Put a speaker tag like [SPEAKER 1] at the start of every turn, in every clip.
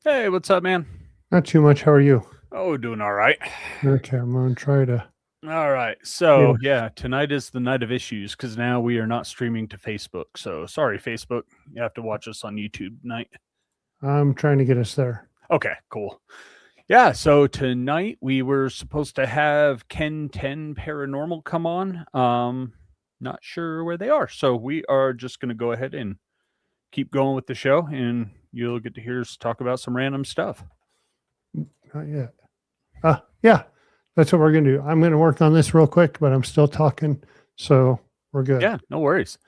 [SPEAKER 1] Hey, what's up, man?
[SPEAKER 2] Not too much. How are you?
[SPEAKER 1] Oh, doing all right.
[SPEAKER 2] Okay, I'm gonna try to
[SPEAKER 1] All right.
[SPEAKER 2] get
[SPEAKER 1] So,
[SPEAKER 2] us.
[SPEAKER 1] yeah, tonight is the night of issues because now we are not streaming to Facebook. So, sorry, Facebook. You have to watch us on YouTube tonight.
[SPEAKER 2] I'm trying to get us there.
[SPEAKER 1] Okay, cool. Yeah. So, tonight we were supposed to have KenTenn Paranormal come on. Not sure where they are. So, we are just going to go ahead and keep going with the show, and you'll get to hear us talk about some random stuff.
[SPEAKER 2] Not yet. Yeah, that's what we're gonna do. I'm gonna work on this real quick, but I'm still talking, so we're good.
[SPEAKER 1] Yeah, no worries.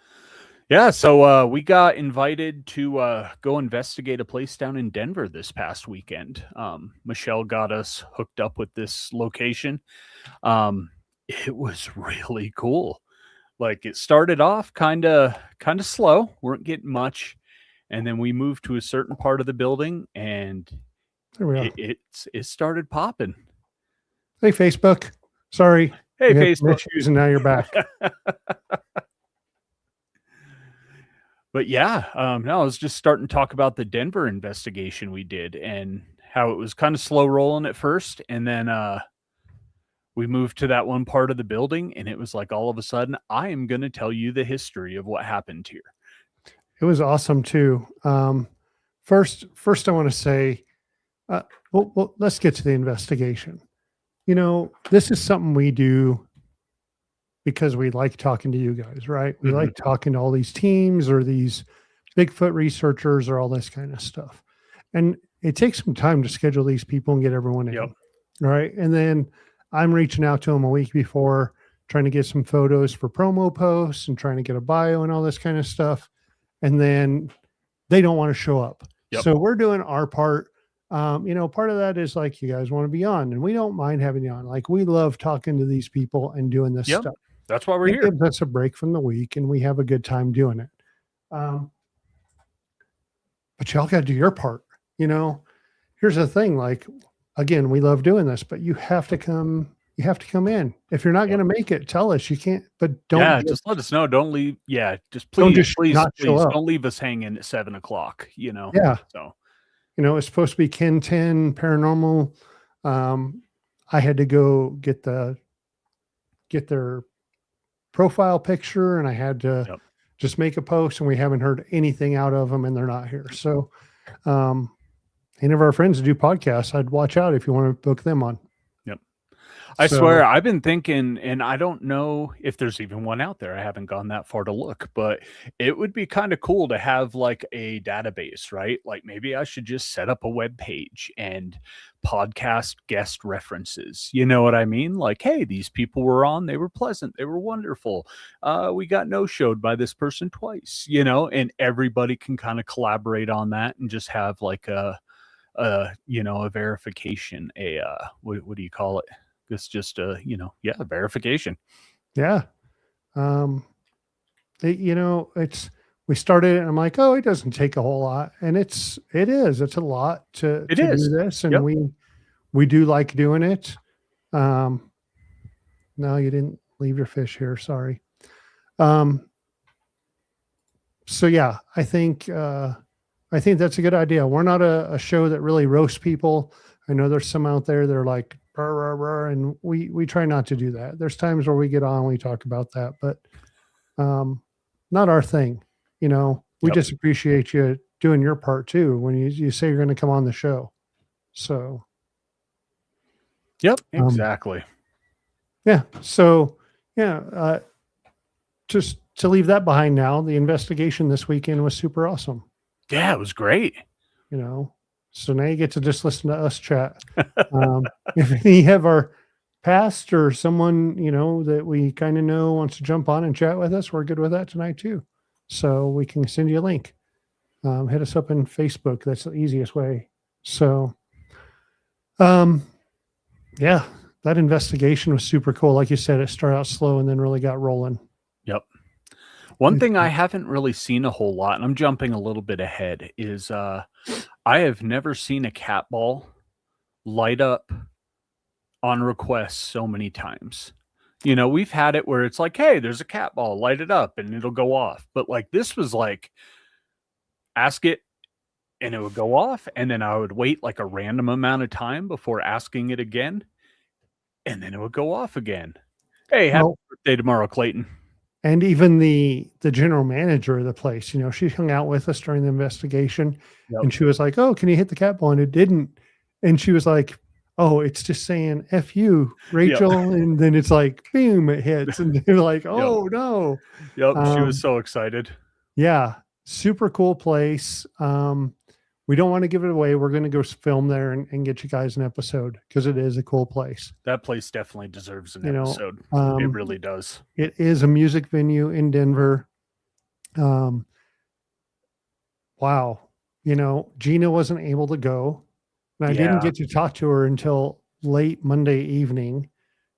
[SPEAKER 1] Yeah, so we got invited to go investigate a place down in Denver this past weekend. Michelle got us hooked up with this location. It was really cool. Like it started off kind of slow, weren't getting much, and then we moved to a certain part of the building, and
[SPEAKER 2] There we are.
[SPEAKER 1] it started popping.
[SPEAKER 2] Hey, Facebook. Sorry,
[SPEAKER 1] Hey,
[SPEAKER 2] we had some
[SPEAKER 1] Facebook.
[SPEAKER 2] issues, and now you're back.
[SPEAKER 1] But yeah, no, I was just starting to talk about the Denver investigation we did and how it was kind of slow rolling at first, and then we moved to that one part of the building, and it was like all of a sudden, I am going to tell you the history of what happened here.
[SPEAKER 2] It was awesome too. First, I want to say, well, let's get to the investigation. This is something we do because we like talking to you guys, right? We like talking to all these teams or these Bigfoot researchers or all this kind of stuff. And it takes some time to schedule these people and get everyone in.
[SPEAKER 1] Yep.
[SPEAKER 2] Right. And then I'm reaching out to them a week before, trying to get some photos for promo posts and trying to get a bio and all this kind of stuff. And then they don't want to show up.
[SPEAKER 1] Yep.
[SPEAKER 2] So we're doing our part. Part of that is like you guys want to be on, and we don't mind having you on. Like we love talking to these people and doing this
[SPEAKER 1] Yep.
[SPEAKER 2] stuff.
[SPEAKER 1] That's why we're
[SPEAKER 2] It
[SPEAKER 1] here.
[SPEAKER 2] gives us a break from the week, and we have a good time doing it. But y'all got to do your part. Here's the thing. Like, again, we love doing this, but you have to come. You have to come in. If you're not going to make it, tell us. You can't. But don't.
[SPEAKER 1] Yeah, just let us know. Don't leave. Yeah, just
[SPEAKER 2] Don't
[SPEAKER 1] please,
[SPEAKER 2] just
[SPEAKER 1] please,
[SPEAKER 2] not show
[SPEAKER 1] please
[SPEAKER 2] up.
[SPEAKER 1] don't leave us hanging at 7 o'clock.
[SPEAKER 2] Yeah.
[SPEAKER 1] So
[SPEAKER 2] It's supposed to be KenTenn Paranormal. I had to go get their profile picture, and I had to
[SPEAKER 1] Yep.
[SPEAKER 2] just make a post, and we haven't heard anything out of them, and they're not here. So, any of our friends that do podcasts, I'd watch out if you want to book them on.
[SPEAKER 1] Yep. I
[SPEAKER 2] So,
[SPEAKER 1] swear, I've been thinking, and I don't know if there's even one out there. I haven't gone that far to look, but it would be kind of cool to have like a database, right? Like maybe I should just set up a web page and podcast guest references. You know what I mean? Like, hey, these people were on, they were pleasant, they were wonderful. We got no showed by this person twice, and everybody can kind of collaborate on that and just have like a verification, what do you call it? It's just a verification.
[SPEAKER 2] yeah. It's we started it, and I'm like, oh, it doesn't take a whole lot, and it's a lot to
[SPEAKER 1] It
[SPEAKER 2] do
[SPEAKER 1] is.
[SPEAKER 2] this, and
[SPEAKER 1] Yep.
[SPEAKER 2] we do like doing it. No, you didn't leave your fish here. Sorry. So yeah, I think that's a good idea. We're not a show that really roasts people. I know there's some out there that are like, rah, rah, rah, and we try not to do that. There's times where we get on, we talk about that, but not our thing. We
[SPEAKER 1] Yep.
[SPEAKER 2] just appreciate you doing your part too when you say you're going to come on the show. So
[SPEAKER 1] Yep. Exactly.
[SPEAKER 2] yeah. So yeah, just to leave that behind now, the investigation this weekend was super awesome.
[SPEAKER 1] Yeah, it was great.
[SPEAKER 2] So now you get to just listen to us chat. If any of our past or someone, that we kind of know wants to jump on and chat with us, we're good with that tonight too. So we can send you a link. Hit us up in Facebook. That's the easiest way. So, yeah, that investigation was super cool. Like you said, it started out slow and then really got rolling.
[SPEAKER 1] Yep. One thing I haven't really seen a whole lot, and I'm jumping a little bit ahead, is I have never seen a cat ball light up on request so many times. We've had it where it's like, hey, there's a cat ball, light it up, and it'll go off. But like this was like, ask it, and it would go off, and then I would wait like a random amount of time before asking it again, and then it would go off again. Hey, happy
[SPEAKER 2] Well,
[SPEAKER 1] birthday tomorrow, Clayton.
[SPEAKER 2] and even the general manager of the place, she hung out with us during the investigation,
[SPEAKER 1] Yep.
[SPEAKER 2] and she was like, "Oh, can you hit the cat ball?" And it didn't. And she was like, "Oh, it's just saying F you,
[SPEAKER 1] Yep.
[SPEAKER 2] Rachel." And then it's like, boom, it hits. And they're like,
[SPEAKER 1] Yep.
[SPEAKER 2] "Oh no."
[SPEAKER 1] Yep. She was
[SPEAKER 2] Um,
[SPEAKER 1] so excited.
[SPEAKER 2] yeah, super cool place. We don't want to give it away. We're going to go film there and get you guys an episode because it is a cool place.
[SPEAKER 1] That place definitely deserves an
[SPEAKER 2] You know,
[SPEAKER 1] episode. It
[SPEAKER 2] um,
[SPEAKER 1] really does.
[SPEAKER 2] it is a music venue in Denver. Um, wow. Gina wasn't able to go, and I didn't
[SPEAKER 1] Yeah.
[SPEAKER 2] get to talk to her until late Monday evening.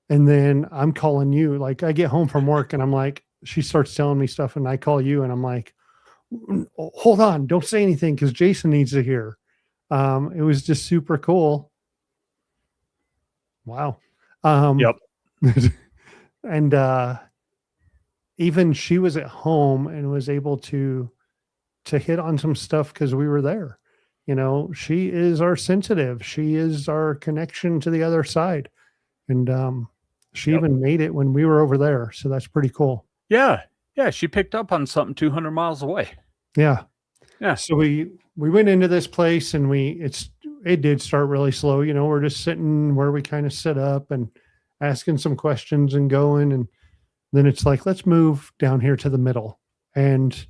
[SPEAKER 2] And then I'm calling you. Like, I get home from work and I'm like, she starts telling me stuff, and I call you and I'm like, hold on, don't say anything because Jason needs to hear. It was just super cool. Wow. Um,
[SPEAKER 1] Yep.
[SPEAKER 2] and even she was at home and was able to hit on some stuff because we were there. She is our sensitive. She is our connection to the other side. And she
[SPEAKER 1] Yep.
[SPEAKER 2] even made it when we were over there. So that's pretty cool.
[SPEAKER 1] Yeah. Yeah. She picked up on something 200 miles away.
[SPEAKER 2] Yeah.
[SPEAKER 1] Yeah.
[SPEAKER 2] So we went into this place and it did start really slow. We're just sitting where we kind of sit up and asking some questions and going. And then it's like, let's move down here to the middle. And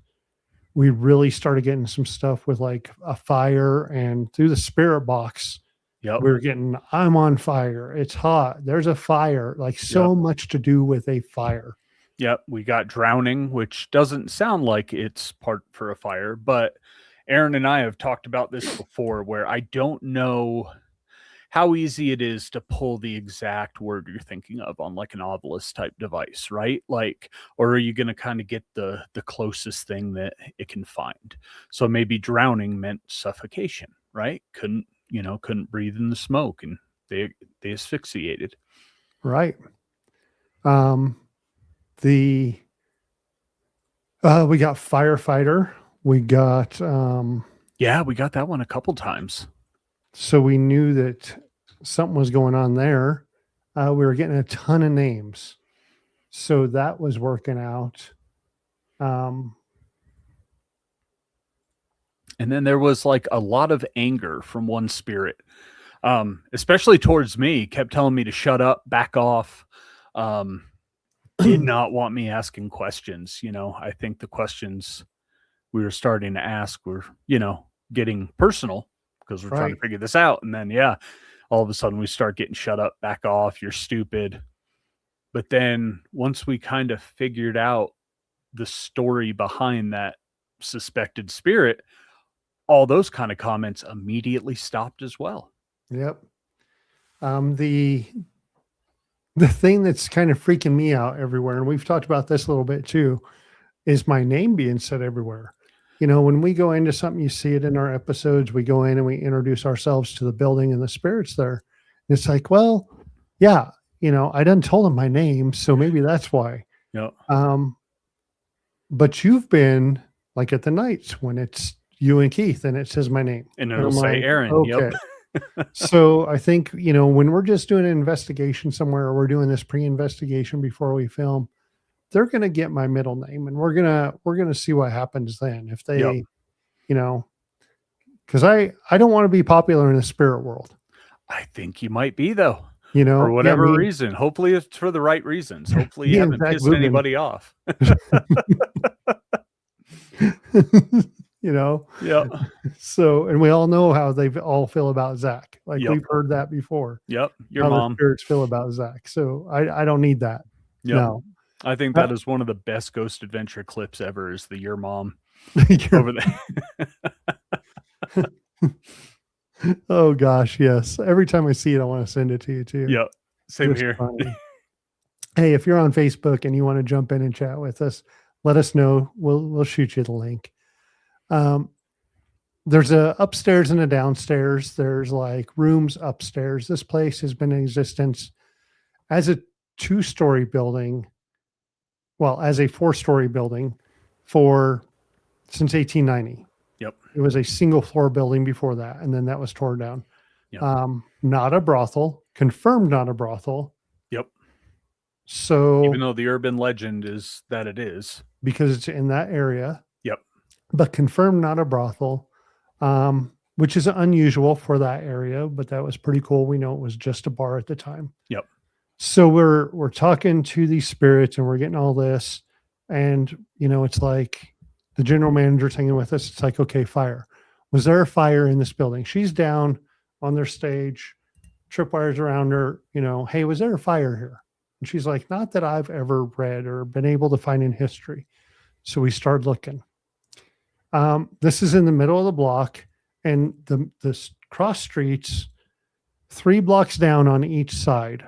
[SPEAKER 2] we really started getting some stuff with like a fire, and through the spirit box,
[SPEAKER 1] Yep.
[SPEAKER 2] we were getting, I'm on fire. It's hot. There's a fire, like so
[SPEAKER 1] Yep.
[SPEAKER 2] much to do with a fire.
[SPEAKER 1] Yep. We got drowning, which doesn't sound like it's part for a fire, but Aaron and I have talked about this before where I don't know how easy it is to pull the exact word you're thinking of on like an obelisk type device, right? Like, or are you going to kind of get the closest thing that it can find? So maybe drowning meant suffocation, right? Couldn't breathe in the smoke, and they asphyxiated.
[SPEAKER 2] Right. Um, the we got firefighter. We got
[SPEAKER 1] Yeah, we got that one a couple times.
[SPEAKER 2] so we knew that something was going on there. We were getting a ton of names, so that was working out. Um,
[SPEAKER 1] And then there was like a lot of anger from one spirit, especially towards me, kept telling me to shut up, back off. Um, did not want me asking questions. I think the questions we were starting to ask were, getting personal because we're trying to
[SPEAKER 2] right.
[SPEAKER 1] figure this out. And then, yeah, all of a sudden we start getting shut up, back off, you're stupid. But then once we kind of figured out the story behind that suspected spirit, all those kind of comments immediately stopped as well.
[SPEAKER 2] Yep. The thing that's kind of freaking me out everywhere, and we've talked about this a little bit too, is my name being said everywhere. When we go into something, you see it in our episodes, we go in and we introduce ourselves to the building and the spirits there. And it's like, well, yeah, I done told them my name, so maybe that's why.
[SPEAKER 1] Yep.
[SPEAKER 2] But you've been like at the nights when it's you and Keith and it says my name.
[SPEAKER 1] And
[SPEAKER 2] And
[SPEAKER 1] it'll
[SPEAKER 2] I'm
[SPEAKER 1] say
[SPEAKER 2] like,
[SPEAKER 1] Aaron.
[SPEAKER 2] okay.
[SPEAKER 1] Yep.
[SPEAKER 2] So I think, when we're just doing an investigation somewhere, or we're doing this pre-investigation before we film, they're going to get my middle name, and we're going to see what happens then. If
[SPEAKER 1] Yep.
[SPEAKER 2] they, cause I don't want to be popular in the spirit world.
[SPEAKER 1] I think you might be though. For
[SPEAKER 2] Yeah,
[SPEAKER 1] whatever reason. Hopefully it's for the right reasons. Hopefully you
[SPEAKER 2] me and
[SPEAKER 1] haven't
[SPEAKER 2] Zach
[SPEAKER 1] pissed
[SPEAKER 2] Lubin,
[SPEAKER 1] anybody off. Yeah.
[SPEAKER 2] So, and we all know how they all feel about Zach. Like
[SPEAKER 1] Yep.
[SPEAKER 2] we've heard that before.
[SPEAKER 1] Yep. Your
[SPEAKER 2] How the
[SPEAKER 1] mom.
[SPEAKER 2] spirits feel about Zach. So I don't need that.
[SPEAKER 1] Yep.
[SPEAKER 2] No.
[SPEAKER 1] I think that is one of the best Ghost Adventure clips ever is the Your Mom
[SPEAKER 2] You're-
[SPEAKER 1] over there.
[SPEAKER 2] Oh gosh, yes. Every time I see it, I want to send it to you too.
[SPEAKER 1] Yep. Same
[SPEAKER 2] Just
[SPEAKER 1] here.
[SPEAKER 2] funny. Hey, if you're on Facebook and you want to jump in and chat with us, let us know. We'll shoot you the link. There's a upstairs and a downstairs. There's like rooms upstairs. This place has been in existence as a 2-story building. Well, as a 4-story building since 1890.
[SPEAKER 1] Yep.
[SPEAKER 2] It was a single floor building before that, and then that was torn down.
[SPEAKER 1] Yep.
[SPEAKER 2] Not a brothel, confirmed not a brothel.
[SPEAKER 1] Yep. Even
[SPEAKER 2] So
[SPEAKER 1] though the urban legend is that it is.
[SPEAKER 2] because it's in that area,
[SPEAKER 1] Yep.
[SPEAKER 2] but confirmed not a brothel, which is unusual for that area, but that was pretty cool. We know it was just a bar at the time.
[SPEAKER 1] Yep.
[SPEAKER 2] So we're talking to these spirits and we're getting all this, and it's like the general manager's hanging with us. It's like, okay, fire. Was there a fire in this building? She's down on their stage, tripwires around her, hey, was there a fire here? And she's like, not that I've ever read or been able to find in history. So we start looking. This is in the middle of the block, and the cross streets, 3 blocks down on each side,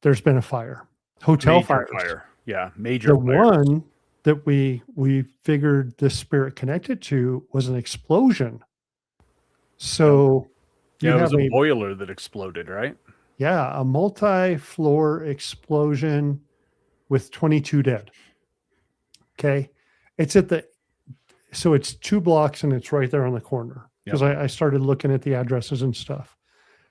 [SPEAKER 2] there's been a fire. Hotel
[SPEAKER 1] Major
[SPEAKER 2] fires.
[SPEAKER 1] fire. Yeah. Major
[SPEAKER 2] The
[SPEAKER 1] fire.
[SPEAKER 2] one that we figured this spirit connected to was an explosion. So you
[SPEAKER 1] Yeah, it was
[SPEAKER 2] have
[SPEAKER 1] a boiler that exploded, right?
[SPEAKER 2] a multi-floor explosion with 22 dead. Okay. So it's 2 blocks and it's right there on the corner, because I started looking at the addresses and stuff.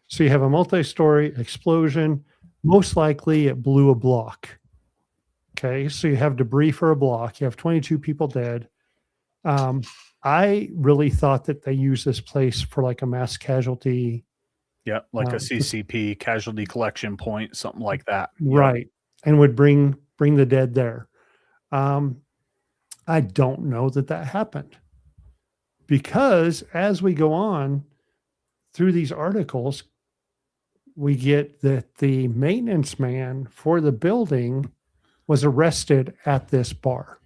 [SPEAKER 2] So you have a multi-story explosion. Most likely it blew a block. Okay. So you have debris for a block. You have 22 people dead. I really thought that they used this place for like a mass casualty.
[SPEAKER 1] Yeah, like a CCP, casualty collection point, something like that.
[SPEAKER 2] Right. And would bring the dead there. I don't know that happened, because as we go on through these articles, we get that the maintenance man for the building was arrested at this bar.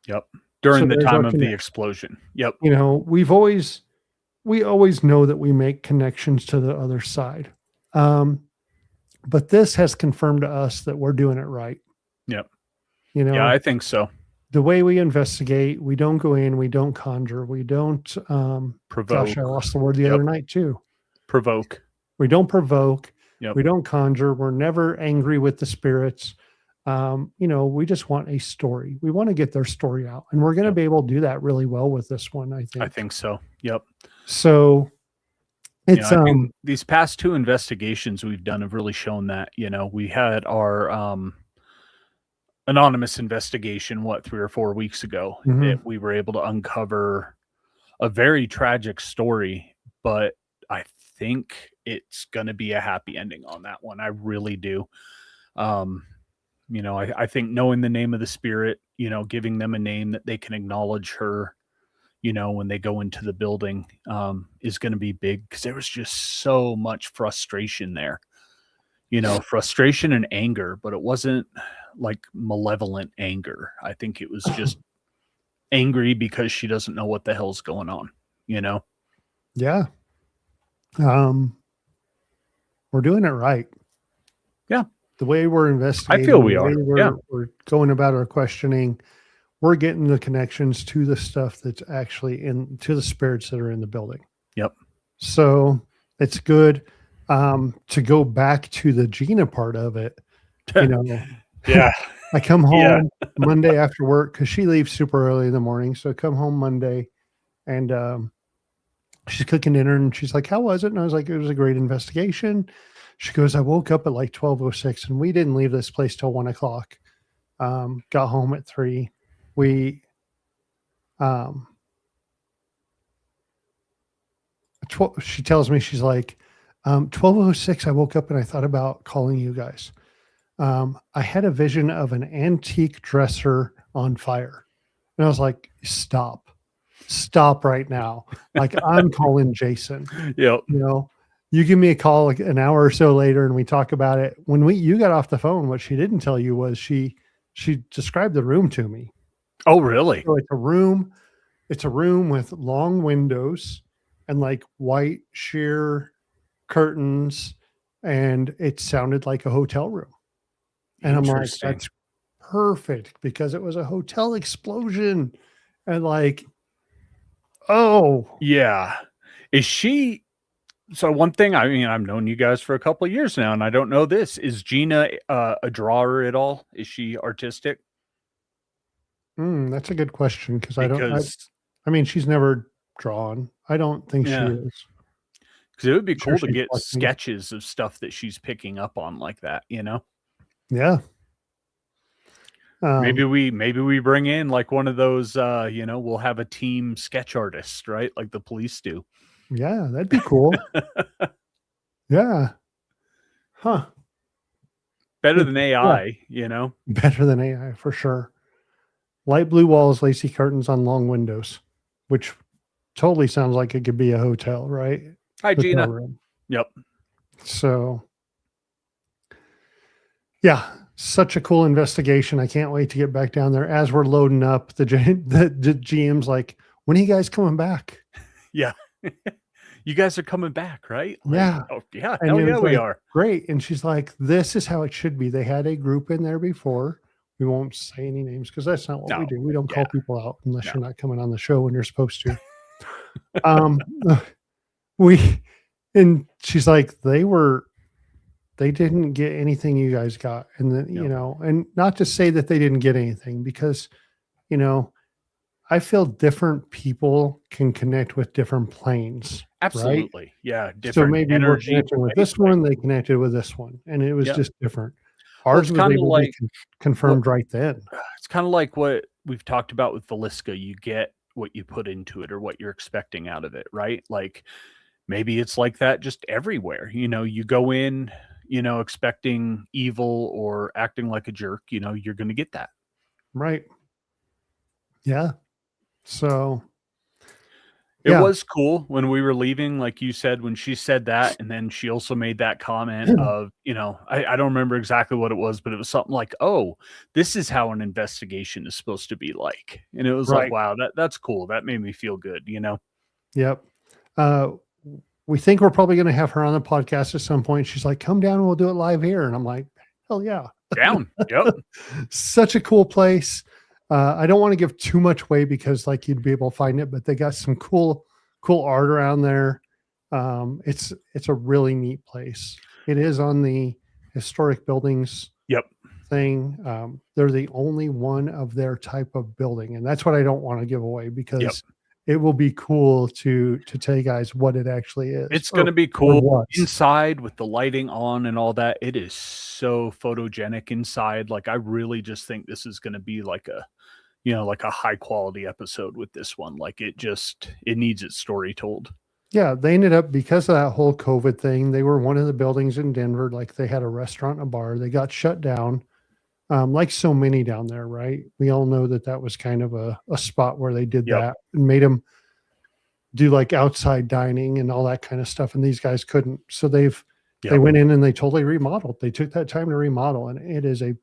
[SPEAKER 1] Yep. During
[SPEAKER 2] So
[SPEAKER 1] the
[SPEAKER 2] there's
[SPEAKER 1] time
[SPEAKER 2] our
[SPEAKER 1] of the
[SPEAKER 2] connection.
[SPEAKER 1] explosion. Yep.
[SPEAKER 2] We always know that we make connections to the other side. But this has confirmed to us that we're doing it right.
[SPEAKER 1] Yep.
[SPEAKER 2] Yeah,
[SPEAKER 1] I think so.
[SPEAKER 2] The way we investigate, we don't go in, we don't conjure, we don't
[SPEAKER 1] Provoke.
[SPEAKER 2] gosh, I lost the word the other night too.
[SPEAKER 1] Provoke.
[SPEAKER 2] We don't provoke.
[SPEAKER 1] Yep.
[SPEAKER 2] We don't conjure. We're never angry with the spirits. We just want a story. We want to get their story out, and we're going to be able to do that really well with this one, I think.
[SPEAKER 1] I think so. Yep.
[SPEAKER 2] So it's
[SPEAKER 1] I think these past 2 investigations we've done have really shown that. We had our anonymous investigation 3 or 4 weeks ago, that we were able to uncover a very tragic story, but I think it's going to be a happy ending on that one. I really do. I think knowing the name of the spirit, giving them a name that they can acknowledge her, when they go into the building, is going to be big, because there was just so much frustration there, frustration and anger, but it wasn't like malevolent anger. I think it was just angry because she doesn't know what the hell's going on,
[SPEAKER 2] Yeah. We're doing it right.
[SPEAKER 1] Yeah.
[SPEAKER 2] The way we're investigating,
[SPEAKER 1] I feel we are.
[SPEAKER 2] We're going about our questioning. We're getting the connections to the stuff that's actually to the spirits that are in the building.
[SPEAKER 1] Yep.
[SPEAKER 2] So it's good. To go back to the Gina part of it,
[SPEAKER 1] Yeah.
[SPEAKER 2] I come home Monday after work, because she leaves super early in the morning. So I come home Monday, and she's cooking dinner, and she's like, how was it? And I was like, it was a great investigation. She goes, I woke up at like 12:06, and we didn't leave this place till 1:00. Got home at 3. She tells me, she's like, 12:06, I woke up and I thought about calling you guys. I had a vision of an antique dresser on fire. And I was like, stop right now. Like, I'm calling Jason.
[SPEAKER 1] Yep.
[SPEAKER 2] You give me a call like an hour or so later and we talk about it. When you got off the phone, what she didn't tell you was she described the room to me.
[SPEAKER 1] Oh, really?
[SPEAKER 2] So it's a room with long windows and like white sheer curtains, and it sounded like a hotel room. And I'm like, that's perfect, because it was a hotel explosion. And like, oh
[SPEAKER 1] yeah. Is she? So one thing, I mean, I've known you guys for a couple of years now, and I don't know this. Is Gina a drawer at all? Is she artistic?
[SPEAKER 2] That's a good question, because I don't. I mean, she's never drawn. I don't think she
[SPEAKER 1] Yeah.
[SPEAKER 2] is.
[SPEAKER 1] Because it would be
[SPEAKER 2] I'm sure
[SPEAKER 1] cool to
[SPEAKER 2] she's
[SPEAKER 1] get
[SPEAKER 2] collecting.
[SPEAKER 1] sketches of stuff that she's picking up on like that, you know?
[SPEAKER 2] Yeah.
[SPEAKER 1] Maybe
[SPEAKER 2] Um,
[SPEAKER 1] we bring in like one of those we'll have a team sketch artist, right? Like the police do.
[SPEAKER 2] yeah, that'd be cool. Yeah. Huh.
[SPEAKER 1] Better
[SPEAKER 2] Good.
[SPEAKER 1] than
[SPEAKER 2] Yeah.
[SPEAKER 1] AI, you know?
[SPEAKER 2] Better than AI for sure. Light blue walls, lacy curtains on long windows, which totally sounds like it could be a hotel, right?
[SPEAKER 1] Hi,
[SPEAKER 2] Hotel
[SPEAKER 1] Gina.
[SPEAKER 2] room.
[SPEAKER 1] Yep.
[SPEAKER 2] So, yeah, such a cool investigation. I can't wait to get back down there. As we're loading up, the GM's like, "When are you guys coming back?"
[SPEAKER 1] Yeah. You guys are coming back, right? Like,
[SPEAKER 2] Yeah.
[SPEAKER 1] oh yeah,
[SPEAKER 2] And
[SPEAKER 1] hell
[SPEAKER 2] it
[SPEAKER 1] yeah,
[SPEAKER 2] was
[SPEAKER 1] we
[SPEAKER 2] like,
[SPEAKER 1] are.
[SPEAKER 2] "Great." And she's like, "This is how it should be." They had a group in there before. We won't say any names because that's not what we
[SPEAKER 1] No.
[SPEAKER 2] do. We don't
[SPEAKER 1] Yeah.
[SPEAKER 2] call people out unless
[SPEAKER 1] No.
[SPEAKER 2] you're not coming on the show when you're supposed to. Um, we and she's like, they didn't get anything you guys got. And then,
[SPEAKER 1] Yep.
[SPEAKER 2] and not to say that they didn't get anything because, you know, I feel different people can connect with different planes, right?
[SPEAKER 1] Absolutely. Yeah.
[SPEAKER 2] So
[SPEAKER 1] Different
[SPEAKER 2] maybe we're
[SPEAKER 1] energy,
[SPEAKER 2] connecting with
[SPEAKER 1] right?
[SPEAKER 2] this
[SPEAKER 1] Like,
[SPEAKER 2] one, they connected with this one, and it was
[SPEAKER 1] yeah.
[SPEAKER 2] just different.
[SPEAKER 1] Well,
[SPEAKER 2] Ours was able to be
[SPEAKER 1] what
[SPEAKER 2] confirmed right then.
[SPEAKER 1] it's kind of like what we've talked about with Velisca. You get what you put into it or what you're expecting out of it, right? Like maybe it's like that just everywhere. You go in, expecting evil or acting like a jerk, you're going to get that.
[SPEAKER 2] Right. Yeah. So,
[SPEAKER 1] It
[SPEAKER 2] yeah.
[SPEAKER 1] was cool when we were leaving, like you said, when she said that, and then she also made that comment of, I don't remember exactly what it was, but it was something like, "Oh, this is how an investigation is supposed to be like." And it was like,
[SPEAKER 2] Right.
[SPEAKER 1] wow, that's cool. That made me feel good.
[SPEAKER 2] Yep. Uh, we think we're probably going to have her on the podcast at some point. She's like, "Come down and we'll do it live here." And I'm like, "Hell yeah."
[SPEAKER 1] Down. Yep.
[SPEAKER 2] Such a cool place. I don't want to give too much away because like you'd be able to find it, but they got some cool art around there. It's a really neat place. It is on the historic buildings
[SPEAKER 1] Yep.
[SPEAKER 2] thing. They're the only one of their type of building, and that's what I don't want to give away
[SPEAKER 1] Yep.
[SPEAKER 2] because it will be cool to tell you guys what it actually is.
[SPEAKER 1] It's gonna be
[SPEAKER 2] Or
[SPEAKER 1] cool
[SPEAKER 2] was.
[SPEAKER 1] inside with the lighting on and all that. It is so photogenic inside. Like, I really just think this is gonna be like a high quality episode with this one. Like, it needs its story told.
[SPEAKER 2] Yeah, they ended up because of that whole COVID thing. They were one of the buildings in Denver. Like they had a restaurant and a bar. They got shut down, like so many down there. Right? We all know that was kind of a spot where they did
[SPEAKER 1] Yep.
[SPEAKER 2] that and made them do like outside dining and all that kind of stuff. And these guys couldn't, so they
[SPEAKER 1] Yep.
[SPEAKER 2] went in and they totally remodeled. They took that time to remodel, and it is the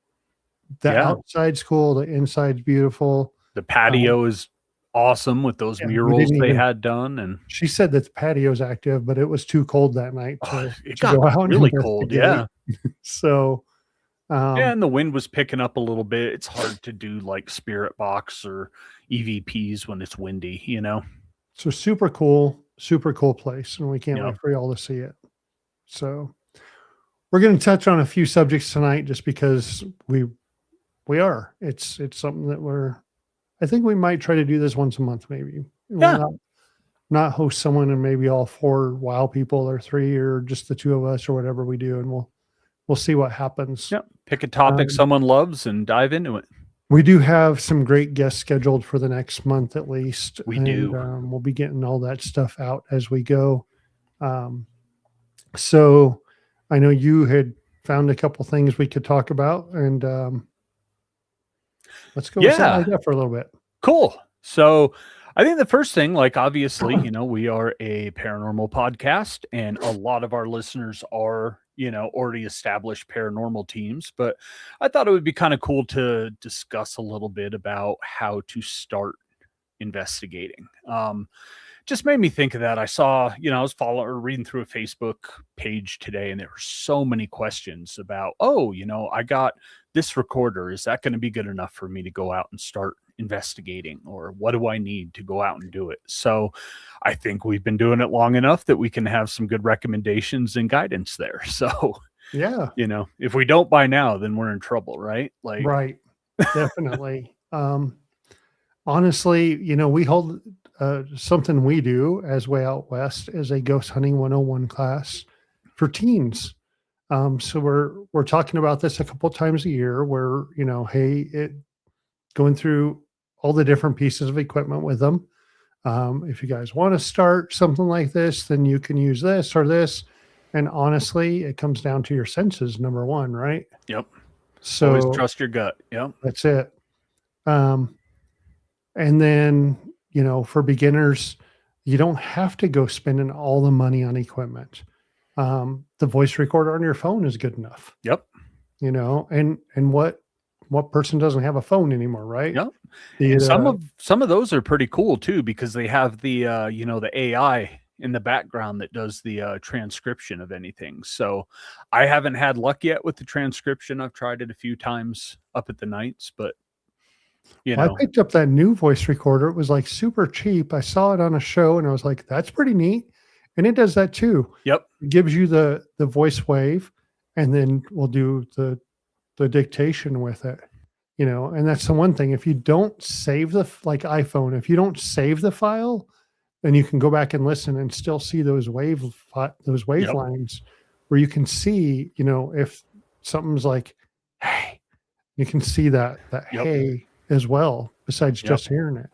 [SPEAKER 1] Yeah.
[SPEAKER 2] outside's cool, the inside's beautiful.
[SPEAKER 1] The patio is awesome with those
[SPEAKER 2] Yeah, we
[SPEAKER 1] murals
[SPEAKER 2] didn't
[SPEAKER 1] they
[SPEAKER 2] even.
[SPEAKER 1] had done, and
[SPEAKER 2] She said that the patio's active, but it was too cold that night
[SPEAKER 1] it
[SPEAKER 2] to
[SPEAKER 1] got
[SPEAKER 2] go out and
[SPEAKER 1] really cold.
[SPEAKER 2] investigate.
[SPEAKER 1] Yeah.
[SPEAKER 2] So,
[SPEAKER 1] Yeah, and the wind was picking up a little bit. It's hard to do like spirit box or EVPs when it's windy.
[SPEAKER 2] so super cool place, and we can't
[SPEAKER 1] Yep.
[SPEAKER 2] wait for y'all to see it. So, we're going to touch on a few subjects tonight, just because we are. It's something that I think we might try to do this once a month, maybe.
[SPEAKER 1] Yeah.
[SPEAKER 2] We'll not host someone and maybe all 4 wild people or 3 or just the 2 of us or whatever we do, and we'll see what happens.
[SPEAKER 1] Yep. Pick a topic someone loves and dive into it.
[SPEAKER 2] We do have some great guests scheduled for the next month at least.
[SPEAKER 1] We do.
[SPEAKER 2] We'll be getting all that stuff out as we go. So I know you had found a couple things we could talk about, and let's go with something like that for a little bit.
[SPEAKER 1] Cool. So I think the first thing, like obviously, we are a paranormal podcast, and a lot of our listeners are, already established paranormal teams. But I thought it would be kind of cool to discuss a little bit about how to start investigating. Just made me think of that. I saw, I was reading through a Facebook page today, and there were so many questions about, I got this recorder. Is that going to be good enough for me to go out and start investigating? Or what do I need to go out and do it? So I think we've been doing it long enough that we can have some good recommendations and guidance there. So,
[SPEAKER 2] Yeah.
[SPEAKER 1] If we don't by now, then we're in trouble, right? Like,
[SPEAKER 2] Right. Definitely. Honestly, we hold something we do as Way Out West is a ghost hunting 101 class for teens. So we're talking about this a couple times a year where, hey, going through all the different pieces of equipment with them. If you guys want to start something like this, then you can use this or this. And honestly, it comes down to your senses, number one, right?
[SPEAKER 1] Yep. Always
[SPEAKER 2] So
[SPEAKER 1] trust your gut. Yep.
[SPEAKER 2] that's it. Um, and then, for beginners, you don't have to go spending all the money on equipment. The voice recorder on your phone is good enough,
[SPEAKER 1] Yep.
[SPEAKER 2] and what person doesn't have a phone anymore, right?
[SPEAKER 1] Yep. And
[SPEAKER 2] The,
[SPEAKER 1] some of those are pretty cool too, because they have the the AI in the background that does the transcription of anything. So I haven't had luck yet with the transcription. I've tried it a few times up at the nights, but
[SPEAKER 2] I picked up that new voice recorder. It was like super cheap. I saw it on a show and I was like, that's pretty neat. And it does that too.
[SPEAKER 1] yep.
[SPEAKER 2] It gives you the voice wave, and then we'll do the dictation with it. And that's the one thing. If you don't save like iPhone, if you don't save the file, then you can go back and listen and still see those wave
[SPEAKER 1] Yep.
[SPEAKER 2] lines where you can see, if something's like, hey, you can see that
[SPEAKER 1] Yep.
[SPEAKER 2] hey as well, besides
[SPEAKER 1] Yep.
[SPEAKER 2] just hearing it.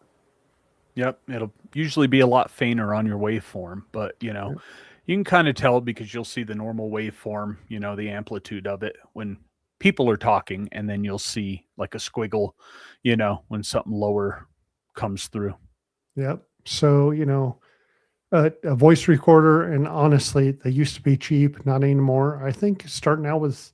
[SPEAKER 1] Yep. It'll usually be a lot fainter on your waveform, but
[SPEAKER 2] Yeah.
[SPEAKER 1] you can kind of tell because you'll see the normal waveform, the amplitude of it when people are talking, and then you'll see like a squiggle, when something lower comes through.
[SPEAKER 2] Yep. So, a voice recorder, and honestly, they used to be cheap, not anymore. I think starting out with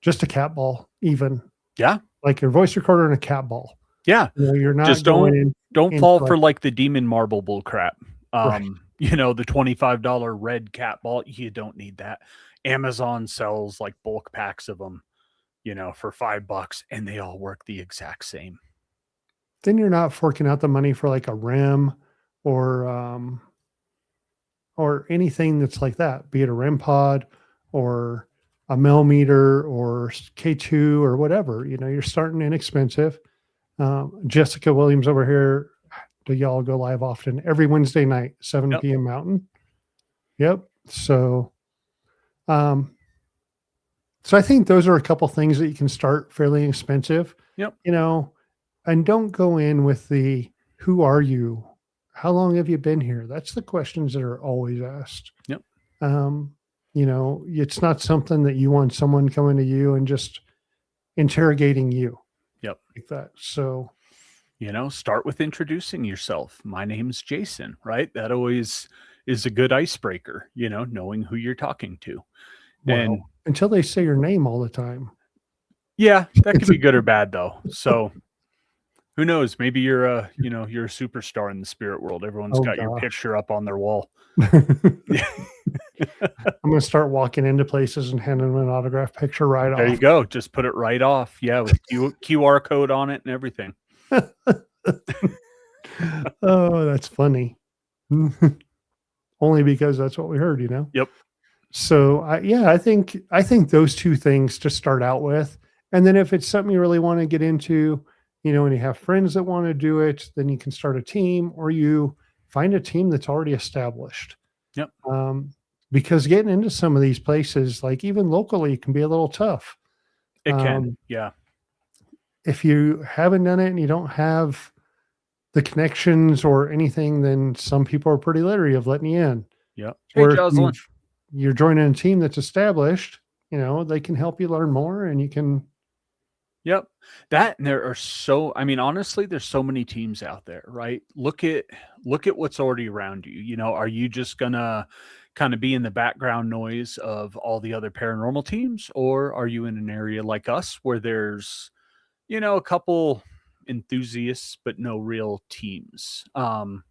[SPEAKER 2] just a cat ball, even
[SPEAKER 1] Yeah.
[SPEAKER 2] like your voice recorder and a cat ball.
[SPEAKER 1] Yeah.
[SPEAKER 2] You're not
[SPEAKER 1] Just
[SPEAKER 2] going
[SPEAKER 1] don't
[SPEAKER 2] into
[SPEAKER 1] fall
[SPEAKER 2] like,
[SPEAKER 1] for like the demon marble bull crap.
[SPEAKER 2] right.
[SPEAKER 1] The $25 red cat ball, you don't need that. Amazon sells like bulk packs of them, for $5, and they all work the exact same.
[SPEAKER 2] Then you're not forking out the money for like a rim or anything that's like that, be it a rim pod or a millimeter or K2 or whatever. You're starting inexpensive. Jessica Williams over here. Do y'all go live often? Every Wednesday night, 7
[SPEAKER 1] Yep.
[SPEAKER 2] p.m. Mountain. Yep. So, um, so I think those are a couple things that you can start fairly inexpensive.
[SPEAKER 1] Yep.
[SPEAKER 2] And don't go in with the who are you? How long have you been here? That's the questions that are always asked.
[SPEAKER 1] Yep.
[SPEAKER 2] It's not something that you want someone coming to you and just interrogating you.
[SPEAKER 1] Yep.
[SPEAKER 2] Like that. So,
[SPEAKER 1] start with introducing yourself. My name's Jason, right? That always is a good icebreaker, knowing who you're talking to.
[SPEAKER 2] well,
[SPEAKER 1] And
[SPEAKER 2] until they say your name all the time.
[SPEAKER 1] yeah, that could be good or bad though. So who knows? Maybe you're you're a superstar in the spirit world. Everyone's got your picture up on their wall.
[SPEAKER 2] I'm going to start walking into places and handing them an autograph picture right off.
[SPEAKER 1] There you go. Just put it right off. Yeah, with QR code on it and everything.
[SPEAKER 2] Oh, that's funny. Only because that's what we heard,
[SPEAKER 1] Yep.
[SPEAKER 2] So I think those two things to start out with, and then if it's something you really want to get into, and you have friends that want to do it, then you can start a team, or you find a team that's already established.
[SPEAKER 1] Yep.
[SPEAKER 2] Because getting into some of these places, like even locally, can be a little tough.
[SPEAKER 1] It can. Yeah.
[SPEAKER 2] If you haven't done it and you don't have the connections or anything, then some people are pretty leery of letting you in.
[SPEAKER 1] Yep.
[SPEAKER 2] Or
[SPEAKER 1] Hey,
[SPEAKER 2] if
[SPEAKER 1] Jocelyn.
[SPEAKER 2] you're joining a team that's established, they can help you learn more, and you can.
[SPEAKER 1] Yep. That, and there are honestly, there's so many teams out there, right? Look at what's already around you. Are you just gonna kind of be in the background noise of all the other paranormal teams, or are you in an area like us where there's, a couple enthusiasts but no real teams? Well,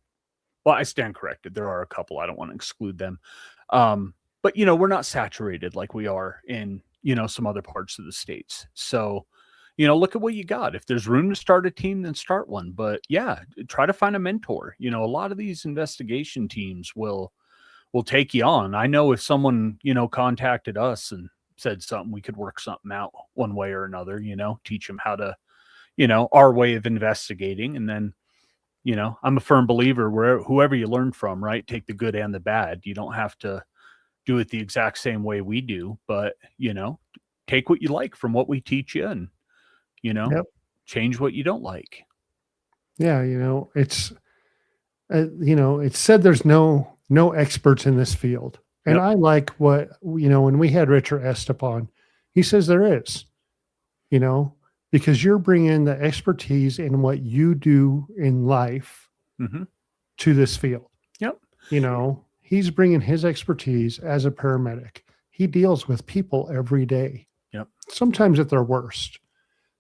[SPEAKER 1] I stand corrected. There are a couple. I don't want to exclude them. But we're not saturated like we are in, some other parts of the States. So, look at what you got. If there's room to start a team, then start one. But yeah, try to find a mentor. A lot of these investigation teams will take you on. I know if someone, contacted us and said something, we could work something out one way or another, teach them how to, our way of investigating. And then, I'm a firm believer where whoever you learn from, right? Take the good and the bad. You don't have to do it the exact same way we do, but take what you like from what we teach you and, you know,
[SPEAKER 2] Yep.
[SPEAKER 1] change what you don't like.
[SPEAKER 2] Yeah. It's said there's no experts in this field. And
[SPEAKER 1] Yep.
[SPEAKER 2] I like what, when we had Richard Estepon, he says there is, you know, because you're bringing the expertise in what you do in life
[SPEAKER 1] Hmm.
[SPEAKER 2] to this field.
[SPEAKER 1] Yep.
[SPEAKER 2] He's bringing his expertise as a paramedic. He deals with people every day,
[SPEAKER 1] Yep.
[SPEAKER 2] sometimes at their worst.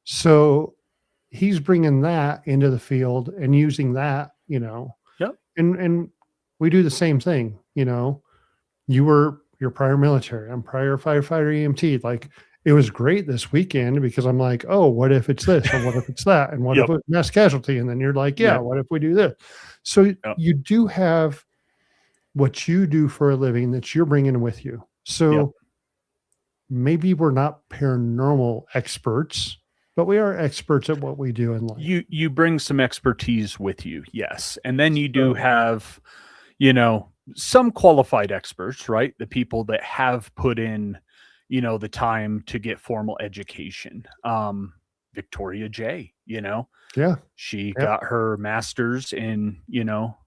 [SPEAKER 2] So he's bringing that into the field and using that,
[SPEAKER 1] Yep.
[SPEAKER 2] and we do the same thing. You're prior military. I'm prior firefighter EMT. Like, it was great this weekend because I'm like, oh, what if it's this? And what if it's that? And what if
[SPEAKER 1] Yep.
[SPEAKER 2] it's mass casualty? And then you're like, yeah,
[SPEAKER 1] Yep.
[SPEAKER 2] what if we do this? So
[SPEAKER 1] Yep.
[SPEAKER 2] you do have what you do for a living that you're bringing with you. So
[SPEAKER 1] Yep.
[SPEAKER 2] maybe we're not paranormal experts, but we are experts at what we do in life.
[SPEAKER 1] You bring some expertise with you, yes. And then you do
[SPEAKER 2] So,
[SPEAKER 1] have, some qualified experts, right? The people that have put in, the time to get formal education. Victoria J,
[SPEAKER 2] yeah,
[SPEAKER 1] she
[SPEAKER 2] yep,
[SPEAKER 1] got her master's in,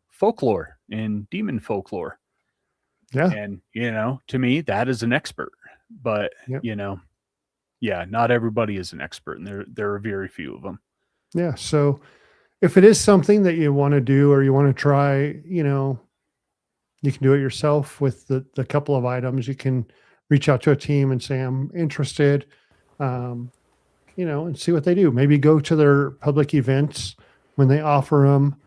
[SPEAKER 1] folklore, in demon folklore.
[SPEAKER 2] yeah,
[SPEAKER 1] And, to me, that is an expert. But,
[SPEAKER 2] yep,
[SPEAKER 1] yeah, not everybody is an expert, and there are very few of them.
[SPEAKER 2] yeah. So if it is something that you want to do or you want to try, you can do it yourself with the couple of items. You can reach out to a team and say, I'm interested, um, and see what they do. Maybe go to their public events when they offer them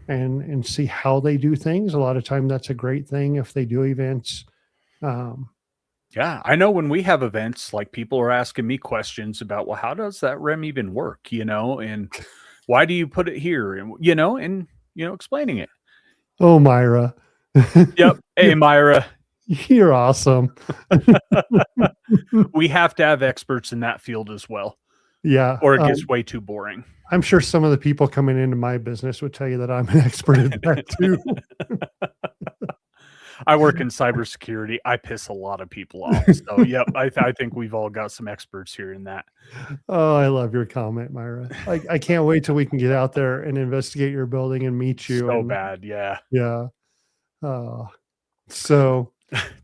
[SPEAKER 2] and see how they do things. A lot of time that's a great thing if they do events. Um,
[SPEAKER 1] Yeah, I know when we have events, like people are asking me questions about, well, how does that REM even work? And why do you put it here? And explaining it.
[SPEAKER 2] oh, Myra,
[SPEAKER 1] Yep. Hey,
[SPEAKER 2] you're,
[SPEAKER 1] Myra,
[SPEAKER 2] you're awesome.
[SPEAKER 1] we have to have experts in that field as well,
[SPEAKER 2] Yeah.
[SPEAKER 1] or it gets way too boring.
[SPEAKER 2] I'm sure some of the people coming into my business would tell you that I'm an expert in that too.
[SPEAKER 1] I work in cybersecurity. I piss a lot of people off. So, yep, I think we've all got some experts here in that.
[SPEAKER 2] Oh, I love your comment, Myra. I can't wait till we can get out there and investigate your building and meet you.
[SPEAKER 1] So
[SPEAKER 2] And
[SPEAKER 1] bad, yeah.
[SPEAKER 2] yeah. So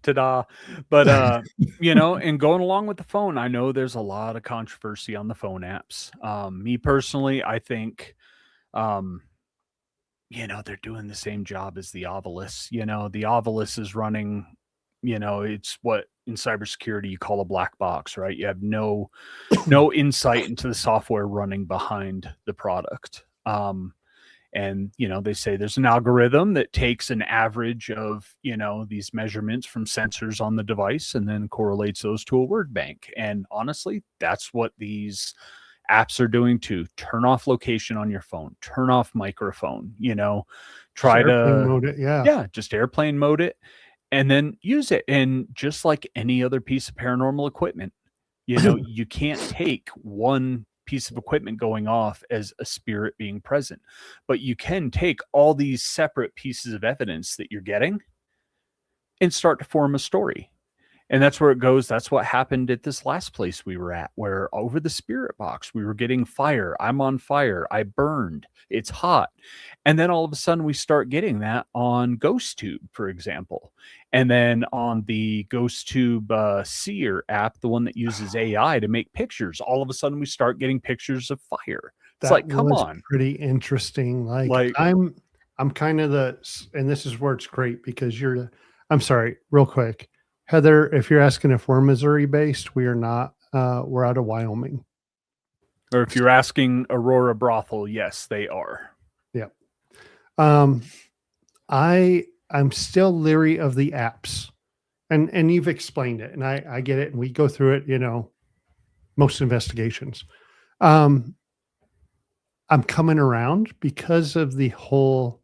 [SPEAKER 1] Ta-da. But and going along with the phone, I know there's a lot of controversy on the phone apps. Me personally, I think they're doing the same job as the Ovilus. The Ovilus is running, it's what in cybersecurity you call a black box, right? You have no insight into the software running behind the product. And they say there's an algorithm that takes an average of these measurements from sensors on the device and then correlates those to a word bank. And honestly, that's what these apps are doing too. Turn off location on your phone, turn off microphone,
[SPEAKER 2] just
[SPEAKER 1] try
[SPEAKER 2] airplane
[SPEAKER 1] to,
[SPEAKER 2] mode it. Yeah.
[SPEAKER 1] yeah, just airplane mode it and then use it. And just like any other piece of paranormal equipment, you can't take one piece of equipment going off as a spirit being present, but you can take all these separate pieces of evidence that you're getting and start to form a story. And that's where it goes. That's what happened at this last place we were at, where over the spirit box, we were getting fire. I'm on fire. I burned. It's hot. And then all of a sudden, we start getting that on GhostTube, for example. And then on the GhostTube Seer app, the one that uses AI to make pictures, all of a sudden, we start getting pictures of fire. It's
[SPEAKER 2] That
[SPEAKER 1] like, come
[SPEAKER 2] was
[SPEAKER 1] on.
[SPEAKER 2] pretty interesting. Like
[SPEAKER 1] Like,
[SPEAKER 2] I'm kind of and this is where it's great because I'm sorry, real quick. Heather, if you're asking if we're Missouri based, we are not. We're out of Wyoming.
[SPEAKER 1] or if you're asking Aurora Brothel, yes, they are.
[SPEAKER 2] Yeah. Um, I'm still leery of the apps, and you've explained it, and I get it, and we go through it. Most investigations. I'm coming around because of the whole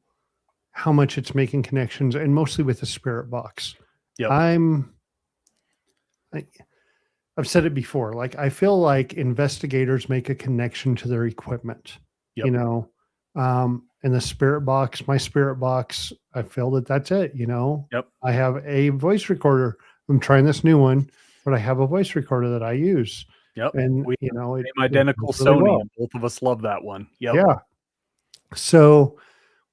[SPEAKER 2] how much it's making connections, and mostly with the spirit box.
[SPEAKER 1] Yep.
[SPEAKER 2] I've said it before. Like, I feel like investigators make a connection to their equipment.
[SPEAKER 1] Yep.
[SPEAKER 2] and the spirit box, my spirit box, I feel that that's it.
[SPEAKER 1] Yep.
[SPEAKER 2] I have a voice recorder. I'm trying this new one, but I have a voice recorder that I use,
[SPEAKER 1] Yep.
[SPEAKER 2] and
[SPEAKER 1] We
[SPEAKER 2] it,
[SPEAKER 1] have the same
[SPEAKER 2] it
[SPEAKER 1] identical
[SPEAKER 2] works really
[SPEAKER 1] Sony,
[SPEAKER 2] well.
[SPEAKER 1] and both of us love that one. Yep.
[SPEAKER 2] Yeah. So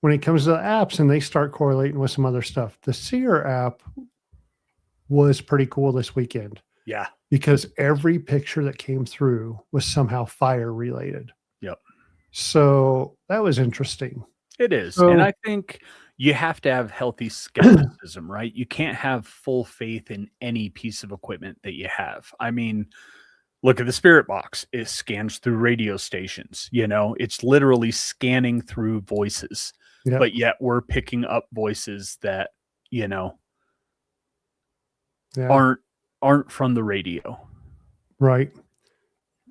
[SPEAKER 2] when it comes to the apps and they start correlating with some other stuff, the Seer app was pretty cool this weekend
[SPEAKER 1] Yeah.
[SPEAKER 2] because every picture that came through was somehow fire related.
[SPEAKER 1] Yep.
[SPEAKER 2] So that was interesting.
[SPEAKER 1] It is. And
[SPEAKER 2] So
[SPEAKER 1] I think you have to have healthy skepticism, right? You can't have full faith in any piece of equipment that you have. I mean, look at the spirit box. It scans through radio stations, it's literally scanning through voices,
[SPEAKER 2] yeah,
[SPEAKER 1] but yet we're picking up voices that, you know,
[SPEAKER 2] yeah,
[SPEAKER 1] aren't from the radio.
[SPEAKER 2] right.